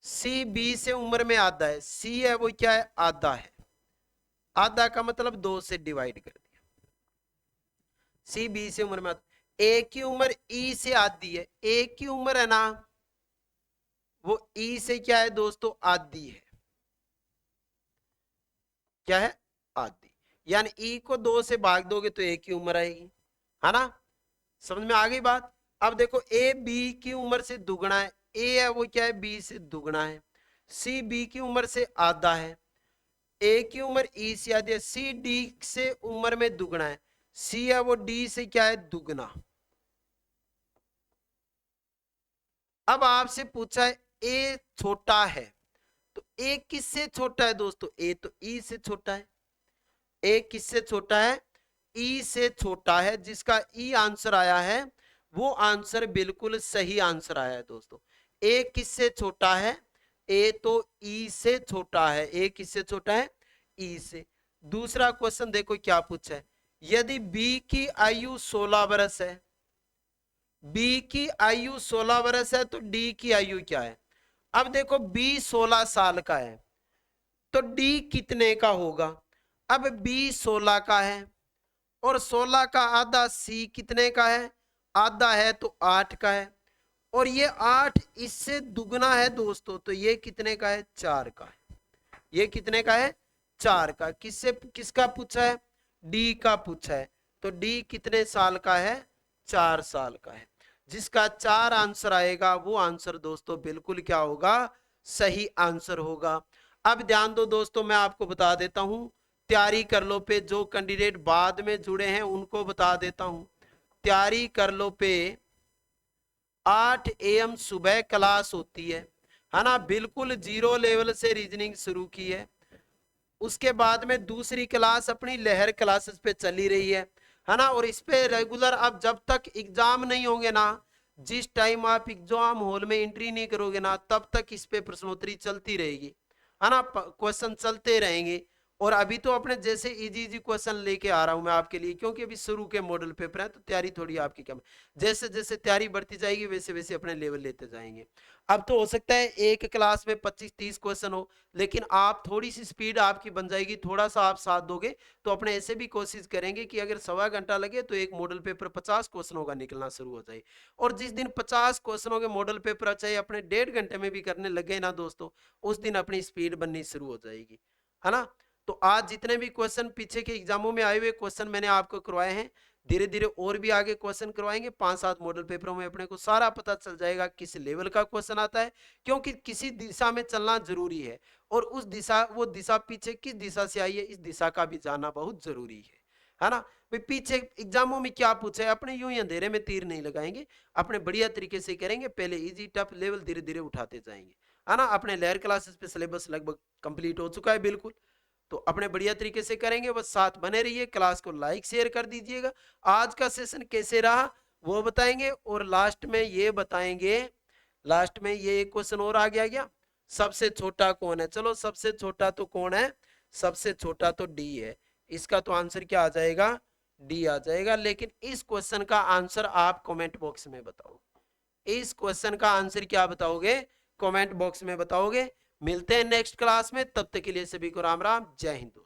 Speaker 1: सी बी से उम्र में आधा है, सी है वो क्या है आधा है, आधा का मतलब 2 से डिवाइड कर दिया। सी बी से उम्र में ए की उम्र ई से आधी है, ए की उम्र है ना वो ई से क्या है दोस्तों आधी है, क्या है आधी। यानी ई को 2 से भाग दोगे तो ए की उम्र आएगी, है ना। समझ में आ गई बात। अब देखो ए बी की उम्र से दुगना है, ए है वो क्या है बी से दुगना है, सी बी की उम्र से आधा है, ए की उम्र ई से आधी है, सी डी से उम्र में दुगना है, सी है वो डी से क्या है दुगना। अब आपसे पूछा है ए छोटा है, तो ए किससे छोटा है दोस्तों, ए तो ई से छोटा है। ए किससे छोटा है, ई से छोटा है। जिसका ई आंसर आया है वो आंसर बिल्कुल सही आंसर आया है दोस्तों। ए किससे छोटा है, ए तो ई से छोटा है। ए किससे छोटा है, ई से। दूसरा क्वेश्चन देखो क्या पूछा है, यदि बी की आयु 16 वर्ष है, बी की आयु 16 वर्ष है तो डी की आयु क्या है। अब देखो बी 16 साल का है तो डी कितने का होगा। अब बी 16 का है और 16 का आधा सी कितने का है, आधा है तो 8 का है, और ये 8 इससे दुगना है दोस्तों, तो ये कितने का है 4 का है। ये कितने का है 4 का। किससे किसका पूछा है, डी का पूछा है। तो डी कितने साल का है 4 साल का है। जिसका 4 आंसर आएगा वो आंसर दोस्तों बिल्कुल क्या होगा, सही आंसर होगा। अब ध्यान दो दोस्तों, मैं आपको बता देता हूं तैयारी कर लो पे, जो कैंडिडेट बाद में जुड़े हैं उनको बता देता हूं। तैयारी कर लो पे 8 AM सुबह क्लास होती है ना। बिल्कुल 0 लेवल से रीजनिंग शुरू की है, उसके बाद में दूसरी क्लास अपनी लहर क्लासेस पे चली रही है ना। और इस पे रेगुलर अब जब तक एग्जाम नहीं होंगे ना, जिस टाइम आप एग्जाम हॉल में एंट्री नहीं करोगे ना तब तक इस पे प्रश्नोत्तरी चलती रहेगी, है ना। क्वेश्चन चलते रहेंगे। और अभी तो अपने जैसे इजी इजी क्वेश्चन लेके आ रहा हूं मैं आपके लिए, क्योंकि अभी शुरू के मॉडल पेपर है तो तैयारी थोड़ी आपकी कम है। जैसे जैसे तैयारी बढ़ती जाएगी वैसे वैसे अपने लेवल लेते जाएंगे। अब तो हो सकता है एक क्लास में 25-30 क्वेश्चन हो, लेकिन आप थोड़ी सी स्पीड आपकी बन जाएगी, थोड़ा सा आप साथ दोगे तो अपने ऐसे भी कोशिश करेंगे कि अगर सवा घंटा लगे तो एक मॉडल पेपर 50 क्वेश्चनों का निकलना शुरू हो जाए। और जिस दिन 50 क्वेश्चनों के मॉडल पेपर चाहे अपने 1.5 घंटे में भी करने लगे ना दोस्तों, उस दिन अपनी स्पीड बननी शुरू हो जाएगी, है ना। तो आज जितने भी क्वेश्चन पीछे के एग्जामों में आए हुए क्वेश्चन मैंने आपको करवाए हैं, धीरे धीरे और भी आगे क्वेश्चन करवाएंगे। 5-7 मॉडल पेपरों में अपने को सारा पता चल जाएगा किस लेवल का क्वेश्चन आता है, क्योंकि किसी दिशा में चलना जरूरी है और उस दिशा, वो दिशा पीछे किस दिशा से आई है, इस दिशा का भी जानना बहुत जरूरी है ना भाई। पीछे एग्जामों में क्या पूछा है, अपने यूं ही अंधेरे में तीर नहीं लगाएंगे, अपने बढ़िया तरीके से करेंगे। पहले इजी टफ लेवल धीरे धीरे उठाते जाएंगे, है ना। अपने लेयर क्लासेस पे सिलेबस लगभग कंप्लीट हो चुका है बिल्कुल, तो अपने बढ़िया तरीके से करेंगे। बस साथ बने रहिए, क्लास को लाइक शेयर कर दीजिएगा। आज का सेशन कैसे रहा वो बताएंगे, और लास्ट में ये बताएंगे, लास्ट में ये एक क्वेश्चन और आ गया क्या, सबसे छोटा कौन है। चलो सबसे छोटा तो कौन है, सबसे छोटा तो डी है। इसका तो आंसर क्या आ जाएगा, डी आ जाएगा। लेकिन इस क्वेश्चन का आंसर आप कमेंट बॉक्स में बताओ, इस क्वेश्चन का आंसर क्या बताओगे, कमेंट बॉक्स में बताओगे। मिलते हैं नेक्स्ट क्लास में, तब तक के लिए सभी को राम राम, जय हिंद।